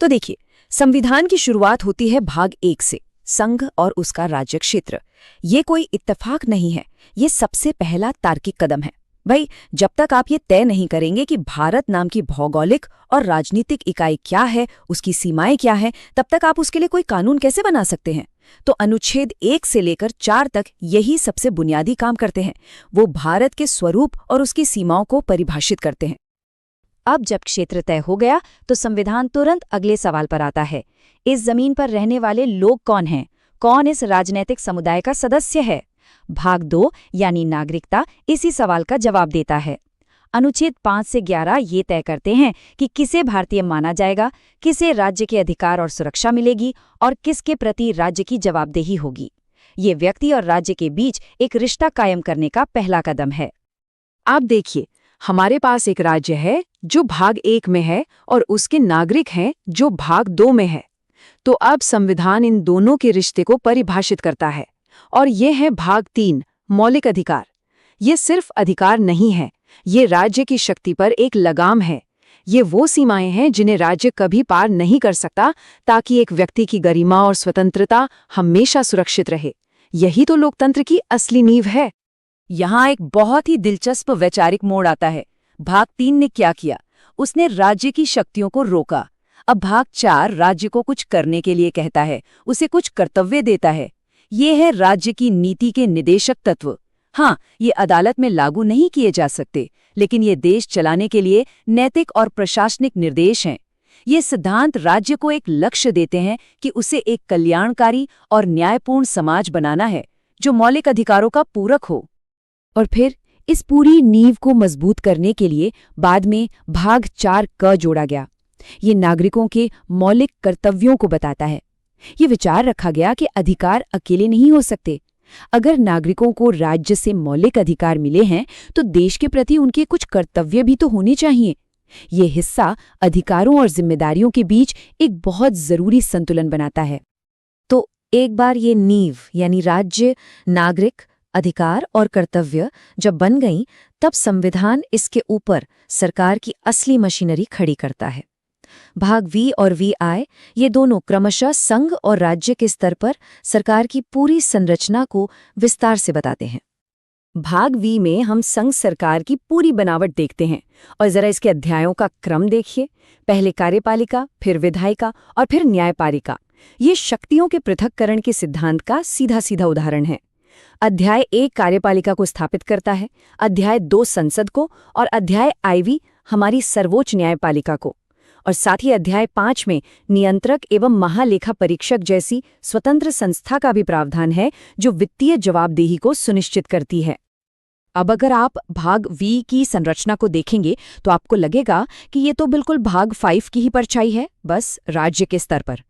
तो देखिए, संविधान की शुरुआत होती है भाग 1 से, संघ और उसका राज्य क्षेत्र। ये कोई इत्तेफाक नहीं है, ये सबसे पहला तार्किक कदम है। भाई, जब तक आप ये तय नहीं करेंगे कि भारत नाम की भौगोलिक और राजनीतिक इकाई क्या है, उसकी सीमाएं क्या हैं, तब तक आप उसके लिए कोई कानून कैसे बना सकते हैं? तो अनुच्छेद 1 से लेकर 4 तक यही सबसे बुनियादी काम करते हैं। वो भारत के स्वरूप और उसकी सीमाओं को परिभाषित करते हैं। अब जब क्षेत्र तय हो गया तो संविधान तुरंत अगले सवाल पर आता है, इस जमीन पर रहने वाले लोग कौन हैं? कौन इस राजनीतिक समुदाय का सदस्य है? भाग 2 यानी नागरिकता इसी सवाल का जवाब देता है। अनुच्छेद 5 से 11 ये तय करते हैं कि किसे भारतीय माना जाएगा, किसे राज्य के अधिकार और सुरक्षा मिलेगी और किसके प्रति राज्य की जवाबदेही होगी। ये व्यक्ति और राज्य के बीच एक रिश्ता कायम करने का पहला कदम है। आप देखिए, हमारे पास एक राज्य है जो भाग 1 में है और उसके नागरिक हैं जो भाग 2 में है। तो अब संविधान इन दोनों के रिश्ते को परिभाषित करता है और ये है भाग 3, मौलिक अधिकार। ये सिर्फ अधिकार नहीं है, ये राज्य की शक्ति पर एक लगाम है। ये वो सीमाएं हैं जिन्हें राज्य कभी पार नहीं कर सकता, ताकि एक व्यक्ति की गरिमा और स्वतंत्रता हमेशा सुरक्षित रहे। यही तो लोकतंत्र की असली नींव है। यहाँ एक बहुत ही दिलचस्प वैचारिक मोड़ आता है। भाग 3 ने क्या किया? उसने राज्य की शक्तियों को रोका। अब भाग 4 राज्य को कुछ करने के लिए कहता है, उसे कुछ कर्तव्य देता है। ये है राज्य की नीति के निदेशक तत्व। हाँ, ये अदालत में लागू नहीं किए जा सकते, लेकिन ये देश चलाने के लिए नैतिक और प्रशासनिक निर्देश हैं। ये सिद्धांत राज्य को एक लक्ष्य देते हैं कि उसे एक कल्याणकारी और न्यायपूर्ण समाज बनाना है, जो मौलिक अधिकारों का पूरक हो। और फिर इस पूरी नींव को मजबूत करने के लिए बाद में भाग 4 क जोड़ा गया। ये नागरिकों के मौलिक कर्तव्यों को बताता है। ये विचार रखा गया कि अधिकार अकेले नहीं हो सकते। अगर नागरिकों को राज्य से मौलिक अधिकार मिले हैं, तो देश के प्रति उनके कुछ कर्तव्य भी तो होने चाहिए। ये हिस्सा अधिकारों और जिम्मेदारियों के बीच एक बहुत जरूरी संतुलन बनाता है। तो एक बार ये नींव यानी राज्य, नागरिक, अधिकार और कर्तव्य जब बन गईं, तब संविधान इसके ऊपर सरकार की असली मशीनरी खड़ी करता है। भाग वी और वीआई ये दोनों क्रमशः संघ और राज्य के स्तर पर सरकार की पूरी संरचना को विस्तार से बताते हैं। भाग वी में हम संघ सरकार की पूरी बनावट देखते हैं और जरा इसके अध्यायों का क्रम देखिए। पहले कार्यपालिका, फिर विधायिका और फिर न्यायपालिका। ये शक्तियों के पृथक्करण के सिद्धांत का सीधा सीधा उदाहरण है। अध्याय 1 कार्यपालिका को स्थापित करता है, अध्याय 2 संसद को और अध्याय IV हमारी सर्वोच्च न्यायपालिका को। और साथ ही अध्याय 5 में नियंत्रक एवं महालेखा परीक्षक जैसी स्वतंत्र संस्था का भी प्रावधान है, जो वित्तीय जवाबदेही को सुनिश्चित करती है। अब अगर आप भाग वी की संरचना को देखेंगे तो आपको लगेगा कि ये तो बिल्कुल भाग 5 की ही परछाई है, बस राज्य के स्तर पर।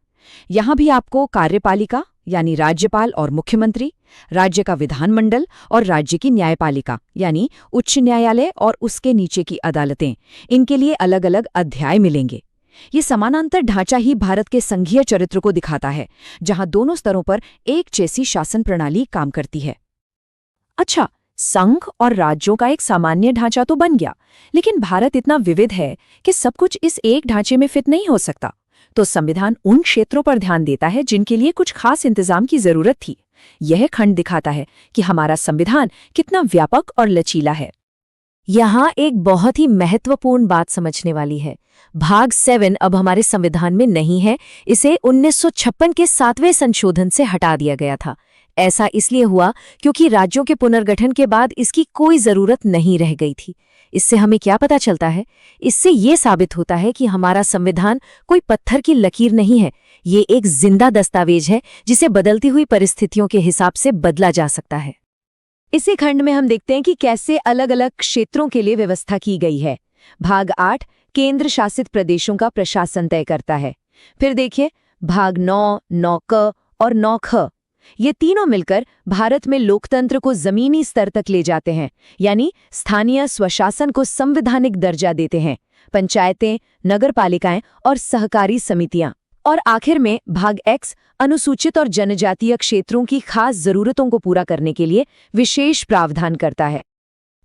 यहाँ भी आपको कार्यपालिका यानी राज्यपाल और मुख्यमंत्री, राज्य का विधानमंडल और राज्य की न्यायपालिका यानी उच्च न्यायालय और उसके नीचे की अदालतें, इनके लिए अलग अलग अध्याय मिलेंगे। ये समानांतर ढांचा ही भारत के संघीय चरित्र को दिखाता है, जहां दोनों स्तरों पर एक जैसी शासन प्रणाली काम करती है। अच्छा, संघ और राज्यों का एक सामान्य ढांचा तो बन गया, लेकिन भारत इतना विविध है कि सब कुछ इस एक ढांचे में फिट नहीं हो सकता। तो संविधान उन क्षेत्रों पर ध्यान देता है जिनके लिए कुछ खास इंतजाम की जरूरत थी। यह खंड दिखाता है कि हमारा संविधान कितना व्यापक और लचीला है। यहाँ एक बहुत ही महत्वपूर्ण बात समझने वाली है। भाग 7 अब हमारे संविधान में नहीं है, इसे 1956 के 7वें संशोधन से हटा दिया गया था। ऐसा इसलिए हुआ क्योंकि राज्यों के पुनर्गठन के बाद इसकी कोई जरूरत नहीं रह गई थी। इससे हमें क्या पता चलता है? इससे ये साबित होता है कि हमारा संविधान कोई पत्थर की लकीर नहीं है, ये एक जिंदा दस्तावेज है जिसे बदलती हुई परिस्थितियों के हिसाब से बदला जा सकता है। इसी खंड में हम देखते हैं कि कैसे अलग अलग क्षेत्रों के लिए व्यवस्था की गई है। भाग 8 केंद्र शासित प्रदेशों का प्रशासन तय करता है। फिर देखिए भाग 9, 9क और 9ख, ये तीनों मिलकर भारत में लोकतंत्र को जमीनी स्तर तक ले जाते हैं, यानी स्थानीय स्वशासन को संवैधानिक दर्जा देते हैं। पंचायतें, नगरपालिकाएं और सहकारी समितियां। और आखिर में भाग X अनुसूचित और जनजातीय क्षेत्रों की खास जरूरतों को पूरा करने के लिए विशेष प्रावधान करता है।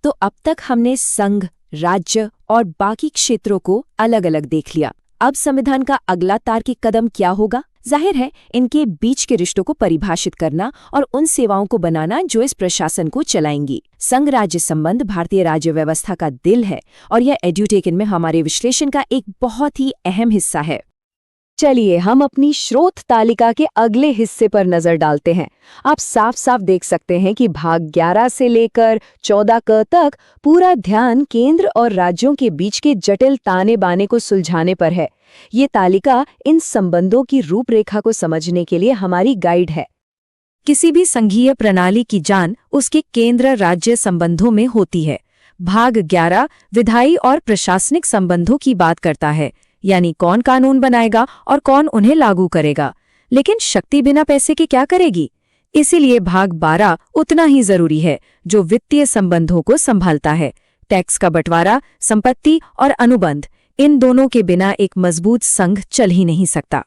तो अब तक हमने संघ, राज्य और बाकी क्षेत्रों को अलग अलग देख लिया। अब संविधान का अगला तार्किक कदम क्या होगा? जाहिर है, इनके बीच के रिश्तों को परिभाषित करना और उन सेवाओं को बनाना जो इस प्रशासन को चलाएंगी। संघ राज्य संबंध भारतीय राज्य व्यवस्था का दिल है और यह एड्यूटेकन में हमारे विश्लेषण का एक बहुत ही अहम हिस्सा है। चलिए हम अपनी स्रोत तालिका के अगले हिस्से पर नजर डालते हैं। आप साफ साफ देख सकते हैं कि भाग 11 से लेकर 14क तक पूरा ध्यान केंद्र और राज्यों के बीच के जटिल ताने बाने को सुलझाने पर है। ये तालिका इन संबंधों की रूपरेखा को समझने के लिए हमारी गाइड है। किसी भी संघीय प्रणाली की जान उसके केंद्र राज्य संबंधों में होती है। भाग 11 विधायी और प्रशासनिक संबंधों की बात करता है, यानी कौन कानून बनाएगा और कौन उन्हें लागू करेगा। लेकिन शक्ति बिना पैसे के क्या करेगी? इसीलिए भाग 12 उतना ही जरूरी है, जो वित्तीय संबंधों को संभालता है। टैक्स का बंटवारा, संपत्ति और अनुबंध, इन दोनों के बिना एक मजबूत संघ चल ही नहीं सकता।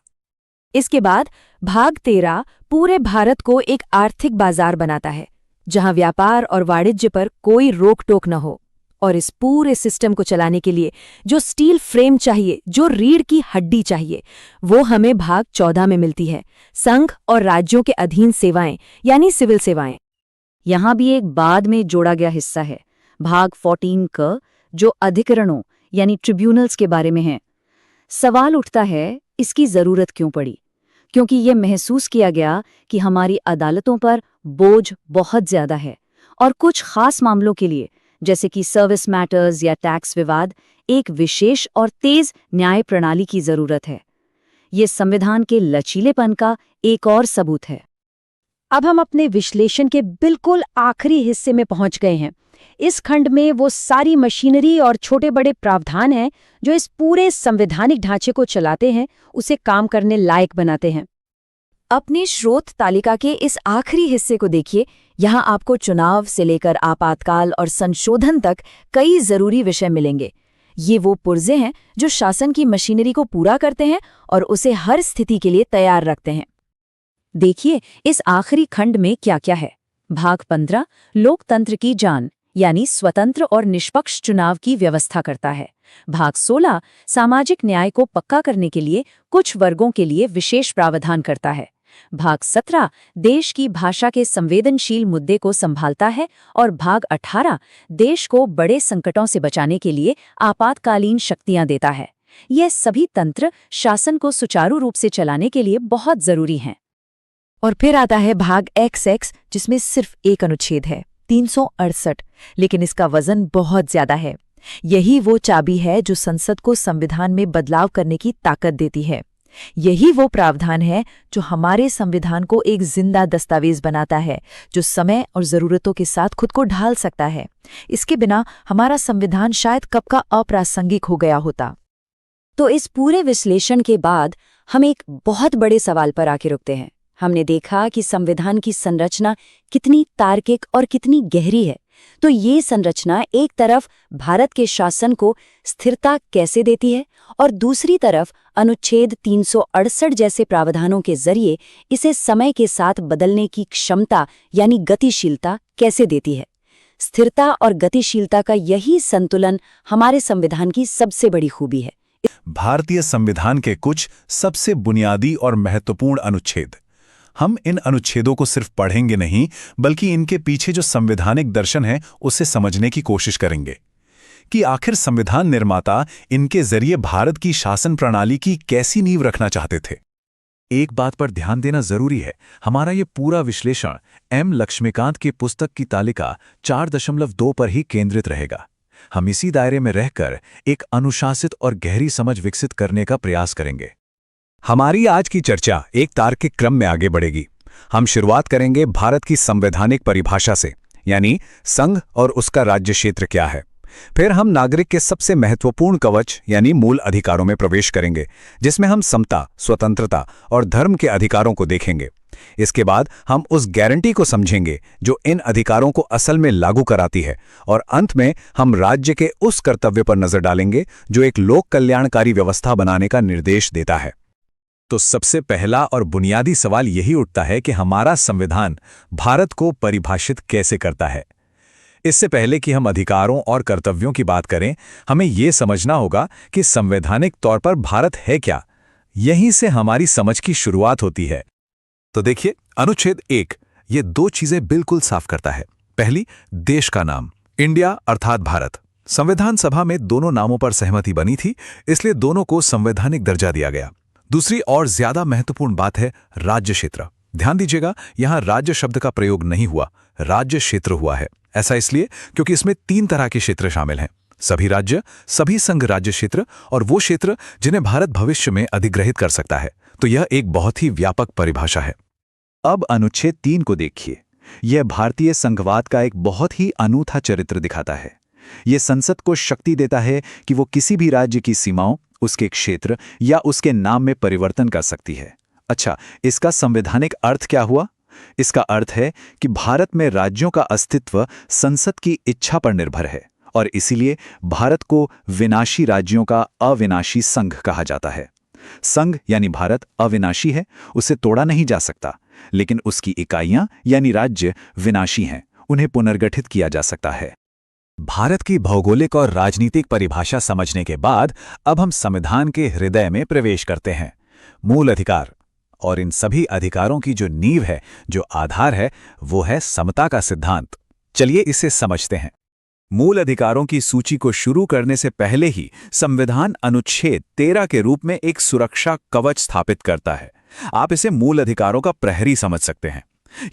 इसके बाद भाग 13 पूरे भारत को एक आर्थिक बाजार बनाता है, जहां व्यापार और वाणिज्य पर कोई रोक टोक न हो। और इस पूरे सिस्टम को चलाने के लिए जो स्टील फ्रेम चाहिए, जो रीढ़ की हड्डी चाहिए, वो हमें भाग 14 में मिलती है, संघ और राज्यों के अधीन सेवाएं यानी सिविल सेवाएं। यहाँ भी एक बाद में जोड़ा गया हिस्सा है, भाग 14 क, जो अधिकरणों यानी ट्रिब्यूनल्स के बारे में है। सवाल उठता है, इसकी जरूरत क्यों पड़ी? क्योंकि ये महसूस किया गया कि हमारी अदालतों पर बोझ बहुत ज्यादा है और कुछ खास मामलों के लिए, जैसे कि सर्विस मैटर्स या टैक्स विवाद, एक विशेष और तेज न्याय प्रणाली की जरूरत है। ये संविधान के लचीलेपन का एक और सबूत है। अब हम अपने विश्लेषण के बिल्कुल आखिरी हिस्से में पहुंच गए हैं। इस खंड में वो सारी मशीनरी और छोटे बड़े प्रावधान हैं जो इस पूरे संवैधानिक ढांचे को चलाते हैं, उसे काम करने लायक बनाते हैं। अपनी स्रोत तालिका के इस आखिरी हिस्से को देखिए। यहाँ आपको चुनाव से लेकर आपातकाल और संशोधन तक कई जरूरी विषय मिलेंगे। ये वो पुर्जे हैं जो शासन की मशीनरी को पूरा करते हैं और उसे हर स्थिति के लिए तैयार रखते हैं। देखिए इस आखिरी खंड में क्या क्या है। भाग 15 लोकतंत्र की जान यानी स्वतंत्र और निष्पक्ष चुनाव की व्यवस्था करता है। भाग 16 सामाजिक न्याय को पक्का करने के लिए कुछ वर्गों के लिए विशेष प्रावधान करता है। भाग 17 देश की भाषा के संवेदनशील मुद्दे को संभालता है और भाग 18 देश को बड़े संकटों से बचाने के लिए आपातकालीन शक्तियां देता है। ये सभी तंत्र शासन को सुचारू रूप से चलाने के लिए बहुत जरूरी हैं। और फिर आता है भाग XX, जिसमें सिर्फ एक अनुच्छेद है, 368, लेकिन इसका वजन बहुत ज्यादा है। यही वो चाबी है जो संसद को संविधान में बदलाव करने की ताकत देती है। यही वो प्रावधान है जो हमारे संविधान को एक जिंदा दस्तावेज बनाता है, जो समय और जरूरतों के साथ खुद को ढाल सकता है। इसके बिना हमारा संविधान शायद कब का अप्रासंगिक हो गया होता। तो इस पूरे विश्लेषण के बाद हम एक बहुत बड़े सवाल पर आके रुकते हैं। हमने देखा कि संविधान की संरचना कितनी तार्किक और कितनी गहरी है। तो ये संरचना एक तरफ भारत के शासन को स्थिरता कैसे देती है और दूसरी तरफ अनुच्छेद 368 जैसे प्रावधानों के जरिए इसे समय के साथ बदलने की क्षमता यानी गतिशीलता कैसे देती है। स्थिरता और गतिशीलता का यही संतुलन हमारे संविधान की सबसे बड़ी खूबी है। भारतीय संविधान के कुछ सबसे बुनियादी और महत्वपूर्ण अनुच्छेद। हम इन अनुच्छेदों को सिर्फ पढ़ेंगे नहीं, बल्कि इनके पीछे जो संवैधानिक दर्शन है उसे समझने की कोशिश करेंगे कि आखिर संविधान निर्माता इनके जरिए भारत की शासन प्रणाली की कैसी नींव रखना चाहते थे। एक बात पर ध्यान देना जरूरी है, हमारा ये पूरा विश्लेषण एम लक्ष्मीकांत की पुस्तक की तालिका 4.2 पर ही केंद्रित रहेगा। हम इसी दायरे में रहकर एक अनुशासित और गहरी समझ विकसित करने का प्रयास करेंगे। हमारी आज की चर्चा एक तार्किक क्रम में आगे बढ़ेगी। हम शुरुआत करेंगे भारत की संवैधानिक परिभाषा से, यानी संघ और उसका राज्य क्षेत्र क्या है। फिर हम नागरिक के सबसे महत्वपूर्ण कवच यानी मूल अधिकारों में प्रवेश करेंगे, जिसमें हम समता, स्वतंत्रता और धर्म के अधिकारों को देखेंगे। इसके बाद हम उस गारंटी को समझेंगे जो इन अधिकारों को असल में लागू कराती है, और अंत में हम राज्य के उस कर्तव्य पर नजर डालेंगे जो एक लोक कल्याणकारी व्यवस्था बनाने का निर्देश देता है। तो सबसे पहला और बुनियादी सवाल यही उठता है कि हमारा संविधान भारत को परिभाषित कैसे करता है। इससे पहले कि हम अधिकारों और कर्तव्यों की बात करें, हमें यह समझना होगा कि संवैधानिक तौर पर भारत है क्या। यहीं से हमारी समझ की शुरुआत होती है। तो देखिए, अनुच्छेद 1 ये दो चीजें बिल्कुल साफ करता है। पहली, देश का नाम, इंडिया अर्थात भारत। संविधान सभा में दोनों नामों पर सहमति बनी थी, इसलिए दोनों को संवैधानिक दर्जा दिया गया। दूसरी और ज्यादा महत्वपूर्ण बात है राज्य क्षेत्र। ध्यान दीजिएगा, यहां राज्य शब्द का प्रयोग नहीं हुआ, राज्य क्षेत्र हुआ है। ऐसा इसलिए क्योंकि इसमें 3 तरह के क्षेत्र शामिल हैं: सभी राज्य, सभी संघ राज्य क्षेत्र और वो क्षेत्र जिन्हें भारत भविष्य में अधिग्रहित कर सकता है। तो यह एक बहुत ही व्यापक परिभाषा है। अब अनुच्छेद 3 को देखिए। यह भारतीय संघवाद का एक बहुत ही अनूठा चरित्र दिखाता है। यह संसद को शक्ति देता है कि वो किसी भी राज्य की सीमाओं, उसके क्षेत्र या उसके नाम में परिवर्तन कर सकती है। अच्छा, इसका संवैधानिक अर्थ क्या हुआ? इसका अर्थ है कि भारत में राज्यों का अस्तित्व संसद की इच्छा पर निर्भर है और इसीलिए भारत को विनाशी राज्यों का अविनाशी संघ कहा जाता है। संघ यानी भारत अविनाशी है, उसे तोड़ा नहीं जा सकता, लेकिन उसकी इकाइयां यानी राज्य विनाशी हैं, उन्हें पुनर्गठित किया जा सकता है। भारत की भौगोलिक और राजनीतिक परिभाषा समझने के बाद अब हम संविधान के हृदय में प्रवेश करते हैं, मूल अधिकार। और इन सभी अधिकारों की जो नींव है, जो आधार है, वो है समता का सिद्धांत। चलिए इसे समझते हैं। मूल अधिकारों की सूची को शुरू करने से पहले ही संविधान अनुच्छेद 13 के रूप में एक सुरक्षा कवच स्थापित करता है। आप इसे मूल अधिकारों का प्रहरी समझ सकते हैं।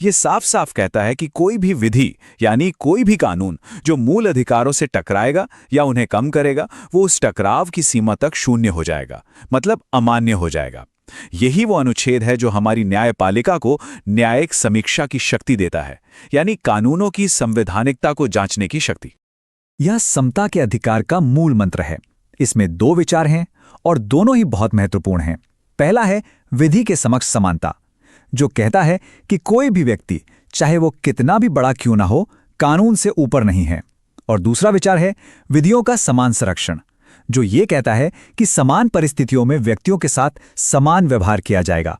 ये साफ साफ कहता है कि कोई भी विधि यानी कोई भी कानून जो मूल अधिकारों से टकराएगा या उन्हें कम करेगा, वो उस टकराव की सीमा तक शून्य हो जाएगा, मतलब अमान्य हो जाएगा। यही वो अनुच्छेद है जो हमारी न्यायपालिका को न्यायिक समीक्षा की शक्ति देता है, यानी कानूनों की संवैधानिकता को जांचने की शक्ति। यह समता के अधिकार का मूल मंत्र है। इसमें दो विचार हैं और दोनों ही बहुत महत्वपूर्ण हैं। पहला है विधि के समक्ष समानता, जो कहता है कि कोई भी व्यक्ति, चाहे वो कितना भी बड़ा क्यों ना हो, कानून से ऊपर नहीं है। और दूसरा विचार है विधियों का समान संरक्षण, जो ये कहता है कि समान परिस्थितियों में व्यक्तियों के साथ समान व्यवहार किया जाएगा।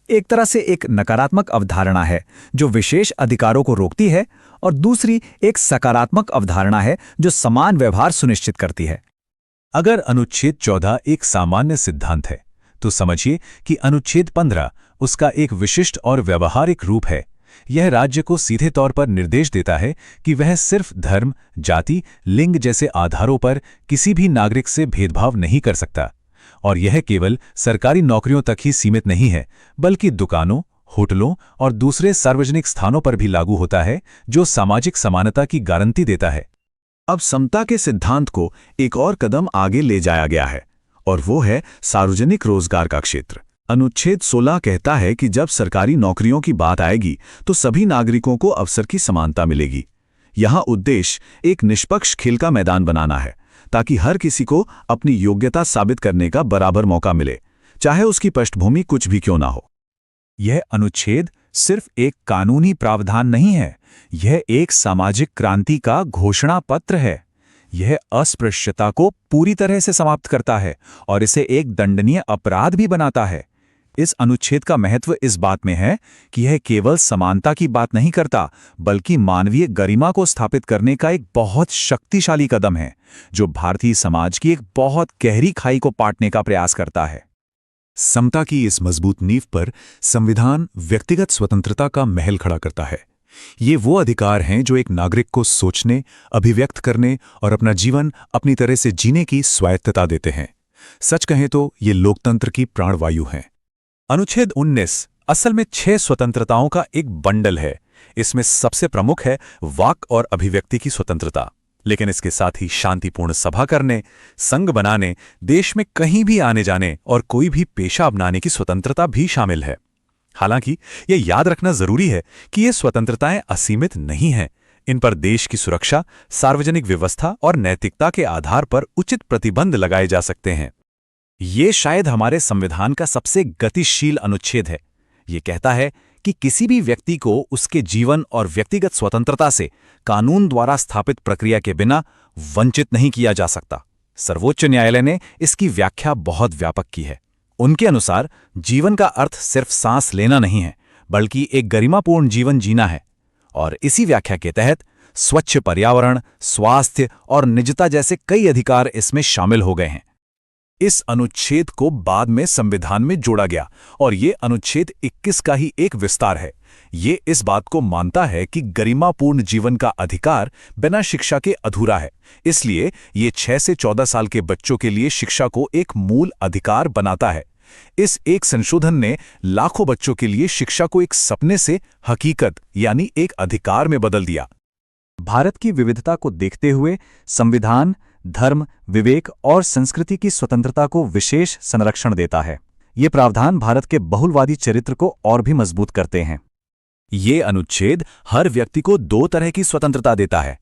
एक तरह से एक नकारात्मक अवधारणा है जो विशेष अधिकारों को रोकती है, और दूसरी एक सकारात्मक अवधारणा है जो समान व्यवहार सुनिश्चित करती है। अगर अनुच्छेद 14 एक सामान्य सिद्धांत है, तो समझिए कि अनुच्छेद 15 उसका एक विशिष्ट और व्यवहारिक रूप है। यह राज्य को सीधे तौर पर निर्देश देता है कि वह सिर्फ धर्म, जाति, लिंग जैसे आधारों पर किसी भी नागरिक से भेदभाव नहीं कर सकता। और यह केवल सरकारी नौकरियों तक ही सीमित नहीं है, बल्कि दुकानों, होटलों और दूसरे सार्वजनिक स्थानों पर भी लागू होता है, जो सामाजिक समानता की गारंटी देता है। अब समता के सिद्धांत को एक और कदम आगे ले जाया गया है, और वो है सार्वजनिक रोजगार का क्षेत्र। अनुच्छेद 16 कहता है कि जब सरकारी नौकरियों की बात आएगी तो सभी नागरिकों को अवसर की समानता मिलेगी। यहाँ उद्देश्य एक निष्पक्ष खेल का मैदान बनाना है, ताकि हर किसी को अपनी योग्यता साबित करने का बराबर मौका मिले, चाहे उसकी पृष्ठभूमि कुछ भी क्यों ना हो। यह अनुच्छेद सिर्फ एक कानूनी प्रावधान नहीं है, यह एक सामाजिक क्रांति का घोषणा पत्र है। यह अस्पृश्यता को पूरी तरह से समाप्त करता है और इसे एक दंडनीय अपराध भी बनाता है। इस अनुच्छेद का महत्व इस बात में है कि यह केवल समानता की बात नहीं करता, बल्कि मानवीय गरिमा को स्थापित करने का एक बहुत शक्तिशाली कदम है, जो भारतीय समाज की एक बहुत गहरी खाई को पाटने का प्रयास करता है। समता की इस मजबूत नींव पर संविधान व्यक्तिगत स्वतंत्रता का महल खड़ा करता है। ये वो अधिकार हैं जो एक नागरिक को सोचने, अभिव्यक्त करने और अपना जीवन अपनी तरह से जीने की स्वायत्तता देते हैं। सच कहें तो ये लोकतंत्र की प्राणवायु हैं। अनुच्छेद 19 असल में 6 स्वतंत्रताओं का एक बंडल है। इसमें सबसे प्रमुख है वाक और अभिव्यक्ति की स्वतंत्रता, लेकिन इसके साथ ही शांतिपूर्ण सभा करने, संघ बनाने, देश में कहीं भी आने जाने और कोई भी पेशा अपनाने की स्वतंत्रता भी शामिल है। हालांकि यह याद रखना जरूरी है कि ये स्वतंत्रताएं असीमित नहीं हैं। इन पर देश की सुरक्षा, सार्वजनिक व्यवस्था और नैतिकता के आधार पर उचित प्रतिबंध लगाए जा सकते हैं। ये शायद हमारे संविधान का सबसे गतिशील अनुच्छेद है। ये कहता है कि किसी भी व्यक्ति को उसके जीवन और व्यक्तिगत स्वतंत्रता से कानून द्वारा स्थापित प्रक्रिया के बिना वंचित नहीं किया जा सकता। सर्वोच्च न्यायालय ने इसकी व्याख्या बहुत व्यापक की है। उनके अनुसार जीवन का अर्थ सिर्फ सांस लेना नहीं है, बल्कि एक गरिमापूर्ण जीवन जीना है। और इसी व्याख्या के तहत स्वच्छ पर्यावरण, स्वास्थ्य और निजता जैसे कई अधिकार इसमें शामिल हो गए हैं। इस अनुच्छेद को बाद में संविधान में जोड़ा गया और ये अनुच्छेद 21 का ही एक विस्तार है। ये इस बात को मानता है कि गरिमापूर्ण जीवन का अधिकार बिना शिक्षा के अधूरा है। इसलिए ये 6 से 14 साल के बच्चों के लिए शिक्षा को एक मूल अधिकार बनाता है। इस एक संशोधन ने लाखों बच्चों के लिए शिक्षा को एक सपने से हकीकत यानी एक अधिकार में बदल दिया। भारत की विविधता को देखते हुए संविधान धर्म, विवेक और संस्कृति की स्वतंत्रता को विशेष संरक्षण देता है। ये प्रावधान भारत के बहुलवादी चरित्र को और भी मजबूत करते हैं। ये अनुच्छेद हर व्यक्ति को 2 तरह की स्वतंत्रता देता है।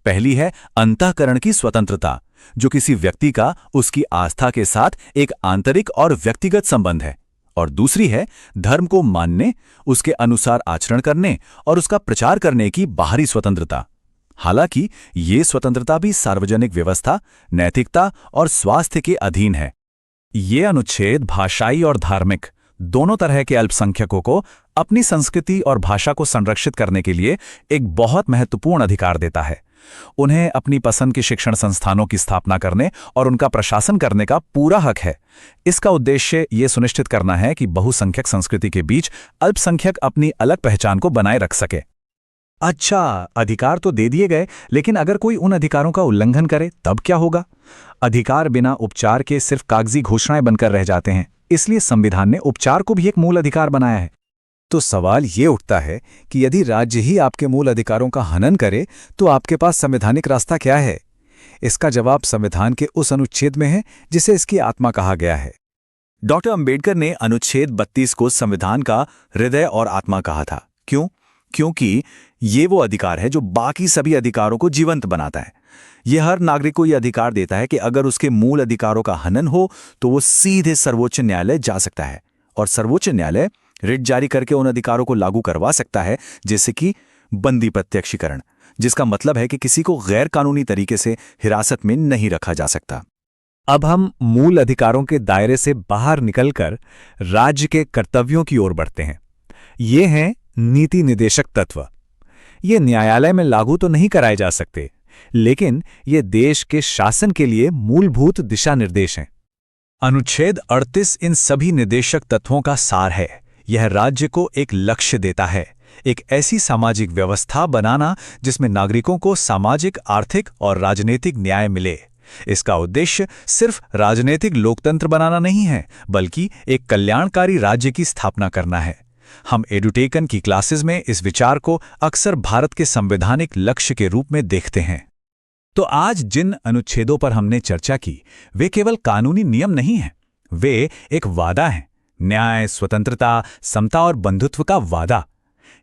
पहली है अंतःकरण की स्वतंत्रता, जो किसी व्यक्ति का उसकी आस्था के साथ एक आंतरिक और व्यक्तिगत संबंध है, और दूसरी है धर्म को मानने, उसके अनुसार आचरण करने और उसका प्रचार करने की बाहरी स्वतंत्रता। हालांकि ये स्वतंत्रता भी सार्वजनिक व्यवस्था, नैतिकता और स्वास्थ्य के अधीन है। ये अनुच्छेद भाषाई और धार्मिक दोनों तरह के अल्पसंख्यकों को अपनी संस्कृति और भाषा को संरक्षित करने के लिए एक बहुत महत्वपूर्ण अधिकार देता है। उन्हें अपनी पसंद के शिक्षण संस्थानों की स्थापना करने और उनका प्रशासन करने का पूरा हक है। इसका उद्देश्य ये सुनिश्चित करना है कि बहुसंख्यक संस्कृति के बीच अल्पसंख्यक अपनी अलग पहचान को बनाए रख सके। अच्छा, अधिकार तो दे दिए गए, लेकिन अगर कोई उन अधिकारों का उल्लंघन करे तब क्या होगा? अधिकार बिना उपचार के सिर्फ कागजी घोषणाएं बनकर रह जाते हैं, इसलिए संविधान ने उपचार को भी एक मूल अधिकार बनाया है। तो सवाल ये उठता है कि यदि राज्य ही आपके मूल अधिकारों का हनन करे तो आपके पास संवैधानिक रास्ता क्या है? इसका जवाब संविधान के उस अनुच्छेद में है जिसे इसकी आत्मा कहा गया है। डॉक्टर अंबेडकर ने अनुच्छेद 32 को संविधान का हृदय और आत्मा कहा था। क्यों? क्योंकि ये वो अधिकार है जो बाकी सभी अधिकारों को जीवंत बनाता है। यह हर नागरिक को यह अधिकार देता है कि अगर उसके मूल अधिकारों का हनन हो तो वो सीधे सर्वोच्च न्यायालय जा सकता है, और सर्वोच्च न्यायालय रिट जारी करके उन अधिकारों को लागू करवा सकता है, जैसे कि बंदी प्रत्यक्षीकरण, जिसका मतलब है कि किसी को गैर कानूनी तरीके से हिरासत में नहीं रखा जा सकता। अब हम मूल अधिकारों के दायरे से बाहर निकलकर राज्य के कर्तव्यों की ओर बढ़ते हैं। ये हैं नीति निदेशक तत्व। ये न्यायालय में लागू तो नहीं कराए जा सकते, लेकिन ये देश के शासन के लिए मूलभूत दिशा निर्देश हैं। अनुच्छेद 38 इन सभी निदेशक तत्वों का सार है। यह राज्य को एक लक्ष्य देता है, एक ऐसी सामाजिक व्यवस्था बनाना जिसमें नागरिकों को सामाजिक, आर्थिक और राजनीतिक न्याय मिले। इसका उद्देश्य सिर्फ राजनीतिक लोकतंत्र बनाना नहीं है, बल्कि एक कल्याणकारी राज्य की स्थापना करना है। हम एडुटेकन की क्लासेस में इस विचार को अक्सर भारत के संवैधानिक लक्ष्य के रूप में देखते हैं। तो आज जिन अनुच्छेदों पर हमने चर्चा की, वे केवल कानूनी नियम नहीं हैं, वे एक वादा हैं। न्याय, स्वतंत्रता, समता और बंधुत्व का वादा।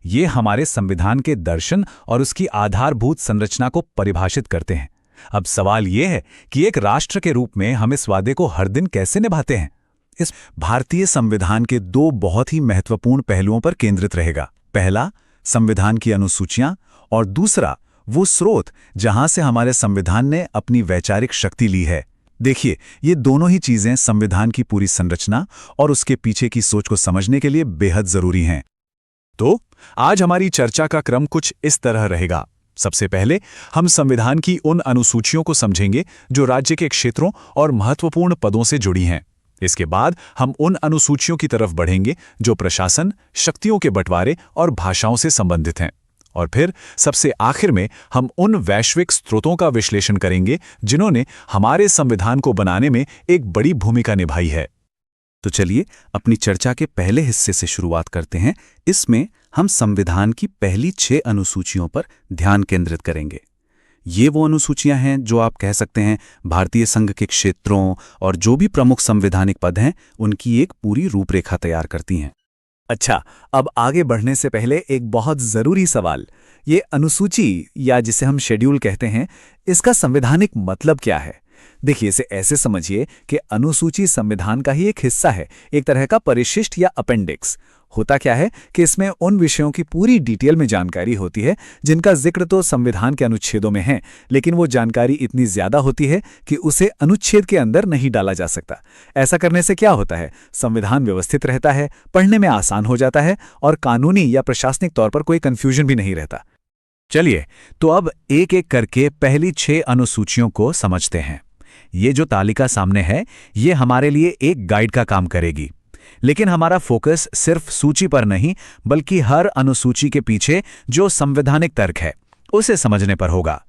ये हमारे संविधान के दर्शन और उसकी आधारभूत संरचना को परिभाषित करते हैं। अब सवाल ये है कि एक राष्ट्र के रूप में हम इस वादे को हर दिन कैसे निभाते हैं? इस भारतीय संविधान के दो बहुत ही महत्वपूर्ण पहलुओं पर केंद्रित रहेगा। पहला, संविधान की अनुसूचियां, और दूसरा वो स्रोत जहां से हमारे संविधान ने अपनी वैचारिक शक्ति ली है। देखिए, ये दोनों ही चीजें संविधान की पूरी संरचना और उसके पीछे की सोच को समझने के लिए बेहद जरूरी हैं। तो आज हमारी चर्चा का क्रम कुछ इस तरह रहेगा। सबसे पहले हम संविधान की उन अनुसूचियों को समझेंगे जो राज्य के क्षेत्रों और महत्वपूर्ण पदों से जुड़ी हैं। इसके बाद हम उन अनुसूचियों की तरफ बढ़ेंगे जो प्रशासन, शक्तियों के बंटवारे और भाषाओं से संबंधित हैं। और फिर सबसे आखिर में हम उन वैश्विक स्रोतों का विश्लेषण करेंगे जिन्होंने हमारे संविधान को बनाने में एक बड़ी भूमिका निभाई है। तो चलिए अपनी चर्चा के पहले हिस्से से शुरुआत करते हैं। इसमें हम संविधान की पहली 6 अनुसूचियों पर ध्यान केंद्रित करेंगे। ये वो अनुसूचियां हैं जो आप कह सकते हैं भारतीय संघ के क्षेत्रों और जो भी प्रमुख संवैधानिक पद हैं उनकी एक पूरी रूपरेखा तैयार करती हैं। अच्छा, अब आगे बढ़ने से पहले एक बहुत जरूरी सवाल। ये अनुसूची या जिसे हम शेड्यूल कहते हैं, इसका संवैधानिक मतलब क्या है? देखिए, इसे ऐसे समझिए कि अनुसूची संविधान का ही एक हिस्सा है, एक तरह का परिशिष्ट या अपेंडिक्स। होता क्या है कि इसमें उन विषयों की पूरी डिटेल में जानकारी होती है जिनका जिक्र तो संविधान के अनुच्छेदों में है, लेकिन वो जानकारी इतनी ज्यादा होती है कि उसे अनुच्छेद के अंदर नहीं डाला जा सकता। ऐसा करने से क्या होता है? संविधान व्यवस्थित रहता है, पढ़ने में आसान हो जाता है और कानूनी या प्रशासनिक तौर पर कोई कंफ्यूजन भी नहीं रहता। चलिए, तो अब एक एक करके पहली 6 अनुसूचियों को समझते हैं। ये जो तालिका सामने है, ये हमारे लिए एक गाइड का काम करेगी, लेकिन हमारा फोकस सिर्फ सूची पर नहीं, बल्कि हर अनुसूची के पीछे जो संवैधानिक तर्क है उसे समझने पर होगा।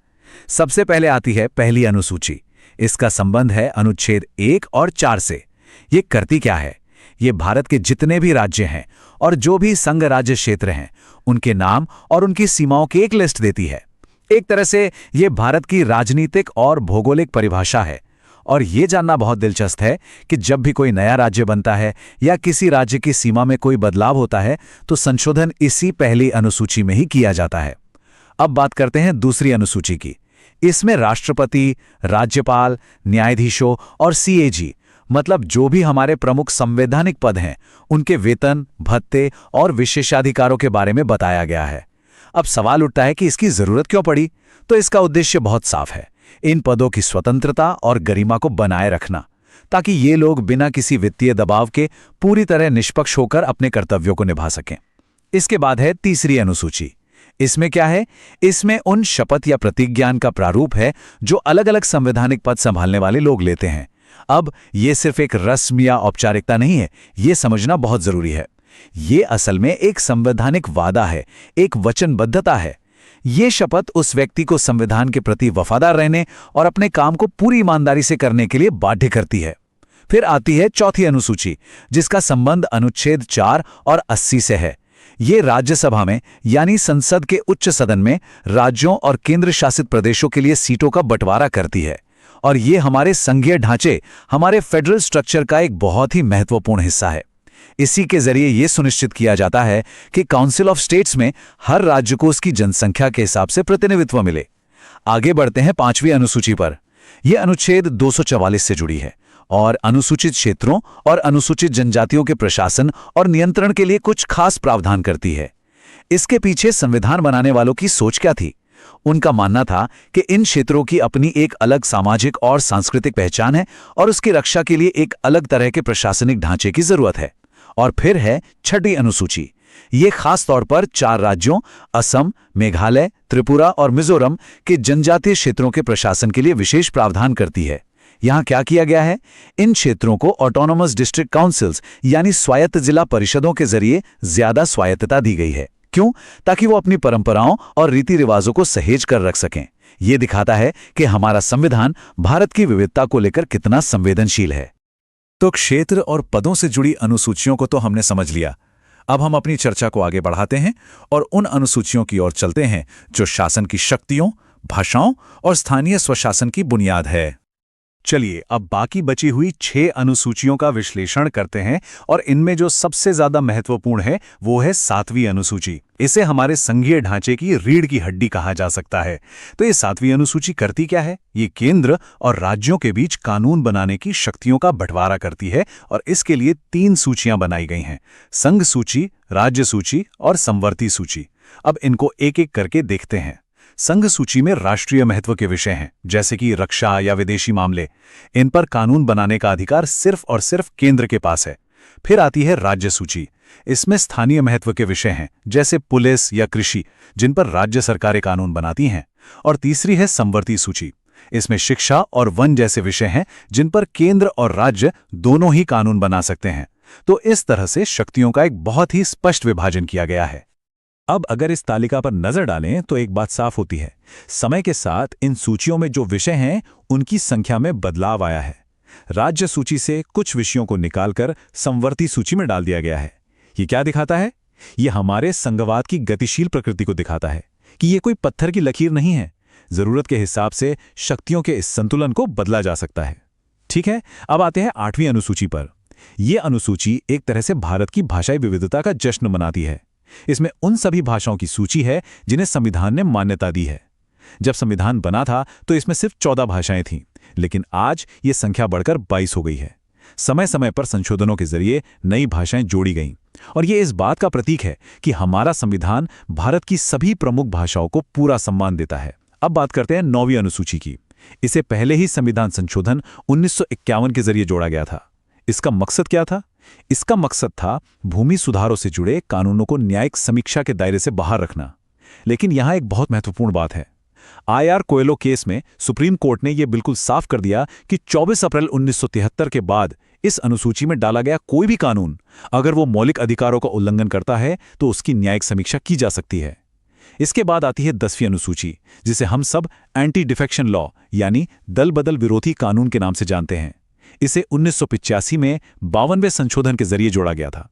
सबसे पहले आती है पहली अनुसूची। इसका संबंध है अनुच्छेद 1 और 4 से। ये करती क्या है? ये भारत के जितने भी राज्य हैं और जो भी संघ राज्य क्षेत्र हैं, उनके नाम और उनकी सीमाओं की एक लिस्ट देती है। एक तरह से ये भारत की राजनीतिक और भौगोलिक परिभाषा है। और ये जानना बहुत दिलचस्प है कि जब भी कोई नया राज्य बनता है या किसी राज्य की सीमा में कोई बदलाव होता है, तो संशोधन इसी पहली अनुसूची में ही किया जाता है। अब बात करते हैं दूसरी अनुसूची की। इसमें राष्ट्रपति, राज्यपाल, न्यायाधीशों और सीएजी, मतलब जो भी हमारे प्रमुख संवैधानिक पद हैं, उनके वेतन, भत्ते और विशेषाधिकारों के बारे में बताया गया है। अब सवाल उठता है कि इसकी जरूरत क्यों पड़ी। तो इसका उद्देश्य बहुत साफ है, इन पदों की स्वतंत्रता और गरिमा को बनाए रखना, ताकि ये लोग बिना किसी वित्तीय दबाव के पूरी तरह निष्पक्ष होकर अपने कर्तव्यों को निभा सकें। इसके बाद है तीसरी अनुसूची। इसमें क्या है? इसमें उन शपथ या प्रतिज्ञान का प्रारूप है जो अलग अलग संवैधानिक पद संभालने वाले लोग लेते हैं। अब ये सिर्फ एक रस्म या औपचारिकता नहीं है, ये समझना बहुत जरूरी है। ये असल में एक संवैधानिक वादा है, एक वचनबद्धता है। ये शपथ उस व्यक्ति को संविधान के प्रति वफादार रहने और अपने काम को पूरी ईमानदारी से करने के लिए बाध्य करती है। फिर आती है चौथी अनुसूची, जिसका संबंध अनुच्छेद 4 और 80 से है। ये राज्यसभा में यानी संसद के उच्च सदन में राज्यों और केंद्र शासित प्रदेशों के लिए सीटों का बंटवारा करती है, और ये हमारे संघीय ढांचे, हमारे फेडरल स्ट्रक्चर का एक बहुत ही महत्वपूर्ण हिस्सा है। इसी के जरिए यह सुनिश्चित किया जाता है कि काउंसिल ऑफ स्टेट्स में हर राज्य को उसकी जनसंख्या के हिसाब से प्रतिनिधित्व मिले। आगे बढ़ते हैं पांचवी अनुसूची पर। यह अनुच्छेद 244 से जुड़ी है और अनुसूचित क्षेत्रों और अनुसूचित जनजातियों के प्रशासन और नियंत्रण के लिए कुछ खास प्रावधान करती है। इसके पीछे संविधान बनाने वालों की सोच क्या थी? उनका मानना था कि इन क्षेत्रों की अपनी एक अलग सामाजिक और सांस्कृतिक पहचान है और उसकी रक्षा के लिए एक अलग तरह के प्रशासनिक ढांचे की जरूरत है। और फिर है छठी अनुसूची। ये खास तौर पर 4 राज्यों असम, मेघालय, त्रिपुरा और मिजोरम के जनजातीय क्षेत्रों के प्रशासन के लिए विशेष प्रावधान करती है। यहां क्या किया गया है? इन क्षेत्रों को ऑटोनोमस डिस्ट्रिक्ट काउंसिल्स यानी स्वायत्त जिला परिषदों के जरिए ज्यादा स्वायत्तता दी गई है। क्यों? ताकि वो अपनी परंपराओं और रीति रिवाजों को सहेज कर रख सकें। ये दिखाता है कि हमारा संविधान भारत की विविधता को लेकर कितना संवेदनशील है। तो क्षेत्र और पदों से जुड़ी अनुसूचियों को तो हमने समझ लिया। अब हम अपनी चर्चा को आगे बढ़ाते हैं और उन अनुसूचियों की ओर चलते हैं जो शासन की शक्तियों, भाषाओं और स्थानीय स्वशासन की बुनियाद है। चलिए अब बाकी बची हुई 6 अनुसूचियों का विश्लेषण करते हैं और इनमें जो सबसे ज्यादा महत्वपूर्ण है वो है 7वीं अनुसूची। इसे हमारे संघीय ढांचे की रीढ़ की हड्डी कहा जा सकता है। तो ये 7वीं अनुसूची करती क्या है? ये केंद्र और राज्यों के बीच कानून बनाने की शक्तियों का बंटवारा करती है और इसके लिए 3 सूचियां बनाई गई हैं: संघ सूची, राज्य सूची और समवर्ती सूची। अब इनको एक एक करके देखते हैं। संघ सूची में राष्ट्रीय महत्व के विषय हैं, जैसे कि रक्षा या विदेशी मामले। इन पर कानून बनाने का अधिकार सिर्फ और सिर्फ केंद्र के पास है। फिर आती है राज्य सूची। इसमें स्थानीय महत्व के विषय हैं, जैसे पुलिस या कृषि, जिन पर राज्य सरकारें कानून बनाती हैं। और तीसरी है समवर्ती सूची। इसमें शिक्षा और वन जैसे विषय हैं, जिन पर केंद्र और राज्य दोनों ही कानून बना सकते हैं। तो इस तरह से शक्तियों का एक बहुत ही स्पष्ट विभाजन किया गया है। अब अगर इस तालिका पर नजर डालें तो एक बात साफ होती है, समय के साथ इन सूचियों में जो विषय हैं उनकी संख्या में बदलाव आया है। राज्य सूची से कुछ विषयों को निकालकर समवर्ती सूची में डाल दिया गया है। ये क्या दिखाता है? ये हमारे संघवाद की गतिशील प्रकृति को दिखाता है कि ये कोई पत्थर की लकीर नहीं है। जरूरत के हिसाब से शक्तियों के इस संतुलन को बदला जा सकता है। ठीक है, अब आते हैं 8वीं अनुसूची पर। यह अनुसूची एक तरह से भारत की भाषाई विविधता का जश्न मनाती है। इसमें उन सभी भाषाओं की सूची है जिन्हें संविधान ने मान्यता दी है। जब संविधान बना था तो इसमें सिर्फ 14 भाषाएं थीं, लेकिन आज ये संख्या बढ़कर 22 हो गई है। समय समय पर संशोधनों के जरिए नई भाषाएं जोड़ी गईं और ये इस बात का प्रतीक है कि हमारा संविधान भारत की सभी प्रमुख भाषाओं को पूरा सम्मान देता है। अब बात करते हैं 9वीं अनुसूची की। इसे पहले ही संविधान संशोधन 1951 के जरिए जोड़ा गया था। इसका मकसद क्या था? इसका मकसद था भूमि सुधारों से जुड़े कानूनों को न्यायिक समीक्षा के दायरे से बाहर रखना। लेकिन यहां एक बहुत महत्वपूर्ण बात है। आईआर कोयलो केस में सुप्रीम कोर्ट ने यह बिल्कुल साफ कर दिया कि 24 अप्रैल 1973 के बाद इस अनुसूची में डाला गया कोई भी कानून अगर वो मौलिक अधिकारों का उल्लंघन करता है तो उसकी न्यायिक समीक्षा की जा सकती है। इसके बाद आती है 10वीं अनुसूची, जिसे हम सब एंटी डिफेक्शन लॉ यानी दल बदल विरोधी कानून के नाम से जानते हैं। इसे 1985 में 52वें संशोधन के जरिए जोड़ा गया था।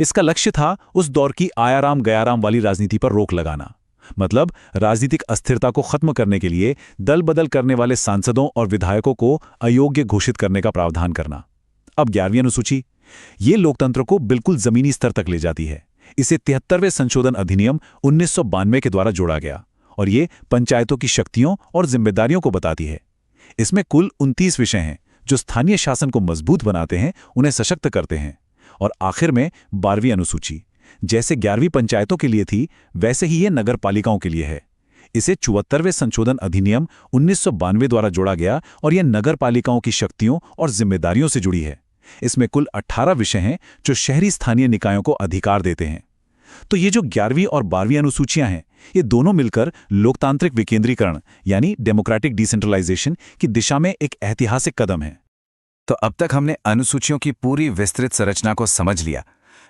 इसका लक्ष्य था उस दौर की आयाराम गयाराम वाली राजनीति पर रोक लगाना, मतलब राजनीतिक अस्थिरता को खत्म करने के लिए दल बदल करने वाले सांसदों और विधायकों को अयोग्य घोषित करने का प्रावधान करना। अब 11वीं अनुसूची, ये लोकतंत्र को बिल्कुल जमीनी स्तर तक ले जाती है। इसे 73वें संशोधन अधिनियम 1992 के द्वारा जोड़ा गया और ये पंचायतों की शक्तियों और जिम्मेदारियों को बताती है। इसमें कुल 29 विषय हैं जो स्थानीय शासन को मजबूत बनाते हैं, उन्हें सशक्त करते हैं। और आखिर में 12वीं अनुसूची, जैसे 11वीं पंचायतों के लिए थी, वैसे ही ये नगर पालिकाओं के लिए है। इसे 74वें संशोधन अधिनियम 1992 द्वारा जोड़ा गया और यह नगर पालिकाओं की शक्तियों और जिम्मेदारियों से जुड़ी है। इसमें कुल 18 विषय हैं जो शहरी स्थानीय निकायों को अधिकार देते हैं। तो ये जो 11वीं और 12वीं अनुसूचियां हैं, ये दोनों मिलकर लोकतांत्रिक विकेंद्रीकरण यानी डेमोक्रेटिक डिसेंट्रलाइजेशन की दिशा में एक ऐतिहासिक कदम है। तो अब तक हमने अनुसूचियों की पूरी विस्तृत संरचना को समझ लिया,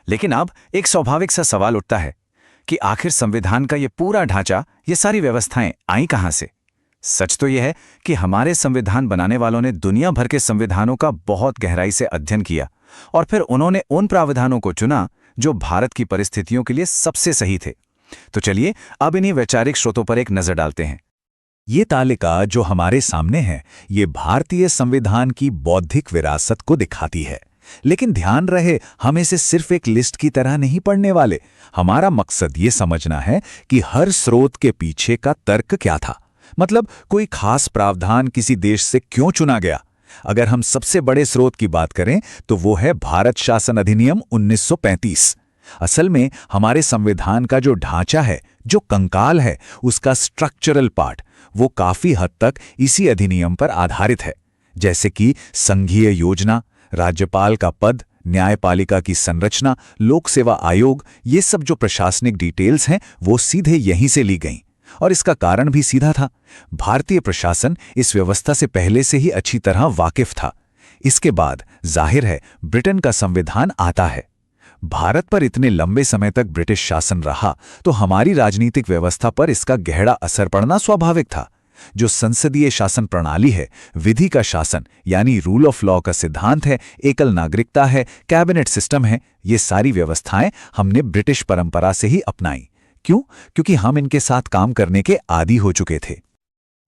लेकिन अब एक स्वाभाविक सा सवाल उठता है कि आखिर संविधान का ये पूरा ढांचा, ये सारी व्यवस्थाएं आई कहां से? सच तो यह है कि हमारे संविधान बनाने वालों ने दुनिया भर के संविधानों का बहुत गहराई से अध्ययन किया और फिर उन्होंने उन प्रावधानों को चुना जो भारत की परिस्थितियों के लिए सबसे सही थे। तो चलिए अब इन्हीं वैचारिक स्रोतों पर एक नजर डालते हैं। ये तालिका जो हमारे सामने है, ये भारतीय संविधान की बौद्धिक विरासत को दिखाती है। लेकिन ध्यान रहे, हम इसे सिर्फ एक लिस्ट की तरह नहीं पढ़ने वाले। हमारा मकसद ये समझना है कि हर स्रोत के पीछे का तर्क क्या था, मतलब कोई खास प्रावधान किसी देश से क्यों चुना गया। अगर हम सबसे बड़े स्रोत की बात करें तो वो है भारत शासन अधिनियम 1935। असल में हमारे संविधान का जो ढांचा है, जो कंकाल है, उसका स्ट्रक्चरल पार्ट, वो काफी हद तक इसी अधिनियम पर आधारित है। जैसे कि संघीय योजना, राज्यपाल का पद, न्यायपालिका की संरचना, लोक सेवा आयोग, ये सब जो प्रशासनिक डिटेल्स हैं वो सीधे यहीं से ली गईं। और इसका कारण भी सीधा था, भारतीय प्रशासन इस व्यवस्था से पहले से ही अच्छी तरह वाकिफ था। इसके बाद जाहिर है ब्रिटेन का संविधान आता है। भारत पर इतने लंबे समय तक ब्रिटिश शासन रहा तो हमारी राजनीतिक व्यवस्था पर इसका गहरा असर पड़ना स्वाभाविक था। जो संसदीय शासन प्रणाली है, विधि का शासन यानी रूल ऑफ लॉ का सिद्धांत है, एकल नागरिकता है, कैबिनेट सिस्टम है, ये सारी व्यवस्थाएं हमने ब्रिटिश परंपरा से ही अपनाई। क्यों? क्योंकि हम इनके साथ काम करने के आदी हो चुके थे।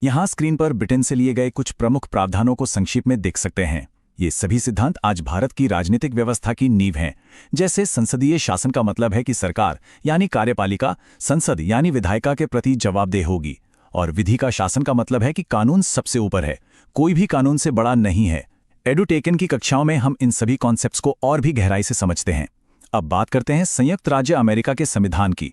यहां स्क्रीन पर ब्रिटेन से लिए गए कुछ प्रमुख प्रावधानों को संक्षिप्त में देख सकते हैं। ये सभी सिद्धांत आज भारत की राजनीतिक व्यवस्था की नींव हैं। जैसे संसदीय शासन का मतलब है कि सरकार यानी कार्यपालिका संसद यानी विधायिका के प्रति जवाबदेह होगी, और विधि का शासन का मतलब है कि कानून सबसे ऊपर है, कोई भी कानून से बड़ा नहीं है। एडुटेकन की कक्षाओं में हम इन सभी कॉन्सेप्ट्स को और भी गहराई से समझते हैं। अब बात करते हैं संयुक्त राज्य अमेरिका के संविधान की।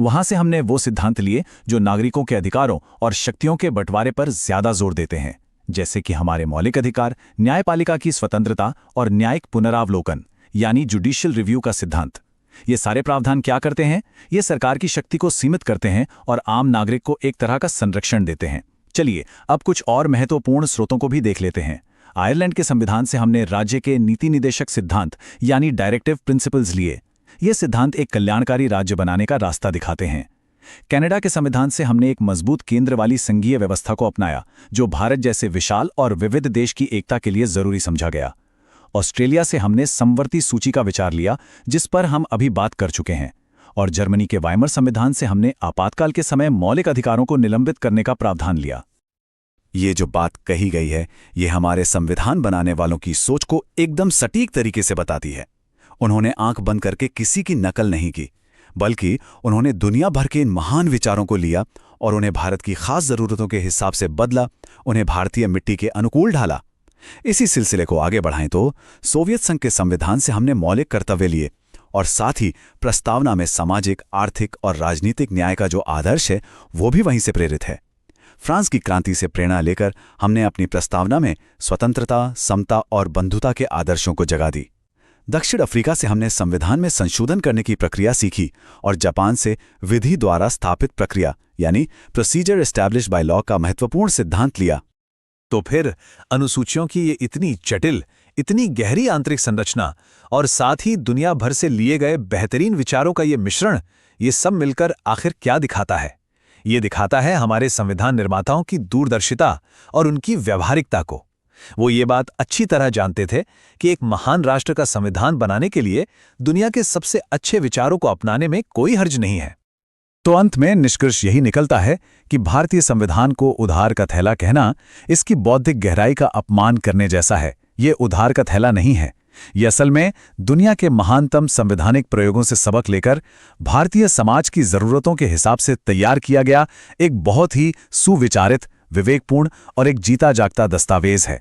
वहां से हमने वो सिद्धांत लिए जो नागरिकों के अधिकारों और शक्तियों के बंटवारे पर ज्यादा जोर देते हैं, जैसे कि हमारे मौलिक अधिकार, न्यायपालिका की स्वतंत्रता और न्यायिक पुनरावलोकन यानी जुडिशियल रिव्यू का सिद्धांत। ये सारे प्रावधान क्या करते हैं? ये सरकार की शक्ति को सीमित करते हैं और आम नागरिक को एक तरह का संरक्षण देते हैं। चलिए अब कुछ और महत्वपूर्ण स्रोतों को भी देख लेते हैं। आयरलैंड के संविधान से हमने राज्य के नीति निदेशक सिद्धांत यानी डायरेक्टिव प्रिंसिपल्स लिए। ये सिद्धांत एक कल्याणकारी राज्य बनाने का रास्ता दिखाते हैं। कनाडा के संविधान से हमने एक मजबूत केंद्र वाली संघीय व्यवस्था को अपनाया, जो भारत जैसे विशाल और विविध देश की एकता के लिए जरूरी समझा गया। ऑस्ट्रेलिया से हमने समवर्ती सूची का विचार लिया, जिस पर हम अभी बात कर चुके हैं। और जर्मनी के वाइमर संविधान से हमने आपातकाल के समय मौलिक अधिकारों को निलंबित करने का प्रावधान लिया। ये जो बात कही गई है, ये हमारे संविधान बनाने वालों की सोच को एकदम सटीक तरीके से बताती है। उन्होंने आंख बंद करके किसी की नकल नहीं की, बल्कि उन्होंने दुनिया भर के इन महान विचारों को लिया और उन्हें भारत की खास जरूरतों के हिसाब से बदला, उन्हें भारतीय मिट्टी के अनुकूल ढाला। इसी सिलसिले को आगे बढ़ाएं तो सोवियत संघ के संविधान से हमने मौलिक कर्तव्य लिए और साथ ही प्रस्तावना में सामाजिक, आर्थिक और राजनीतिक न्याय का जो आदर्श है वो भी वहीं से प्रेरित है। फ्रांस की क्रांति से प्रेरणा लेकर हमने अपनी प्रस्तावना में स्वतंत्रता, समता और बंधुता के आदर्शों को जगा दी। दक्षिण अफ्रीका से हमने संविधान में संशोधन करने की प्रक्रिया सीखी और जापान से विधि द्वारा स्थापित प्रक्रिया यानी प्रोसीजर एस्टैब्लिश्ड बाय लॉ का महत्वपूर्ण सिद्धांत लिया। तो फिर अनुसूचियों की ये इतनी जटिल, इतनी गहरी आंतरिक संरचना और साथ ही दुनिया भर से लिए गए बेहतरीन विचारों का ये मिश्रण, ये सब मिलकर आखिर क्या दिखाता है? ये दिखाता है हमारे संविधान निर्माताओं की दूरदर्शिता और उनकी व्यावहारिकता को। वो ये बात अच्छी तरह जानते थे कि एक महान राष्ट्र का संविधान बनाने के लिए दुनिया के सबसे अच्छे विचारों को अपनाने में कोई हर्ज नहीं है। तो अंत में निष्कर्ष यही निकलता है कि भारतीय संविधान को उधार का थैला कहना इसकी बौद्धिक गहराई का अपमान करने जैसा है। ये उधार का थैला नहीं है, ये असल में दुनिया के महानतम संवैधानिक प्रयोगों से सबक लेकर भारतीय समाज की जरूरतों के हिसाब से तैयार किया गया एक बहुत ही सुविचारित, विवेकपूर्ण और एक जीता जागता दस्तावेज है।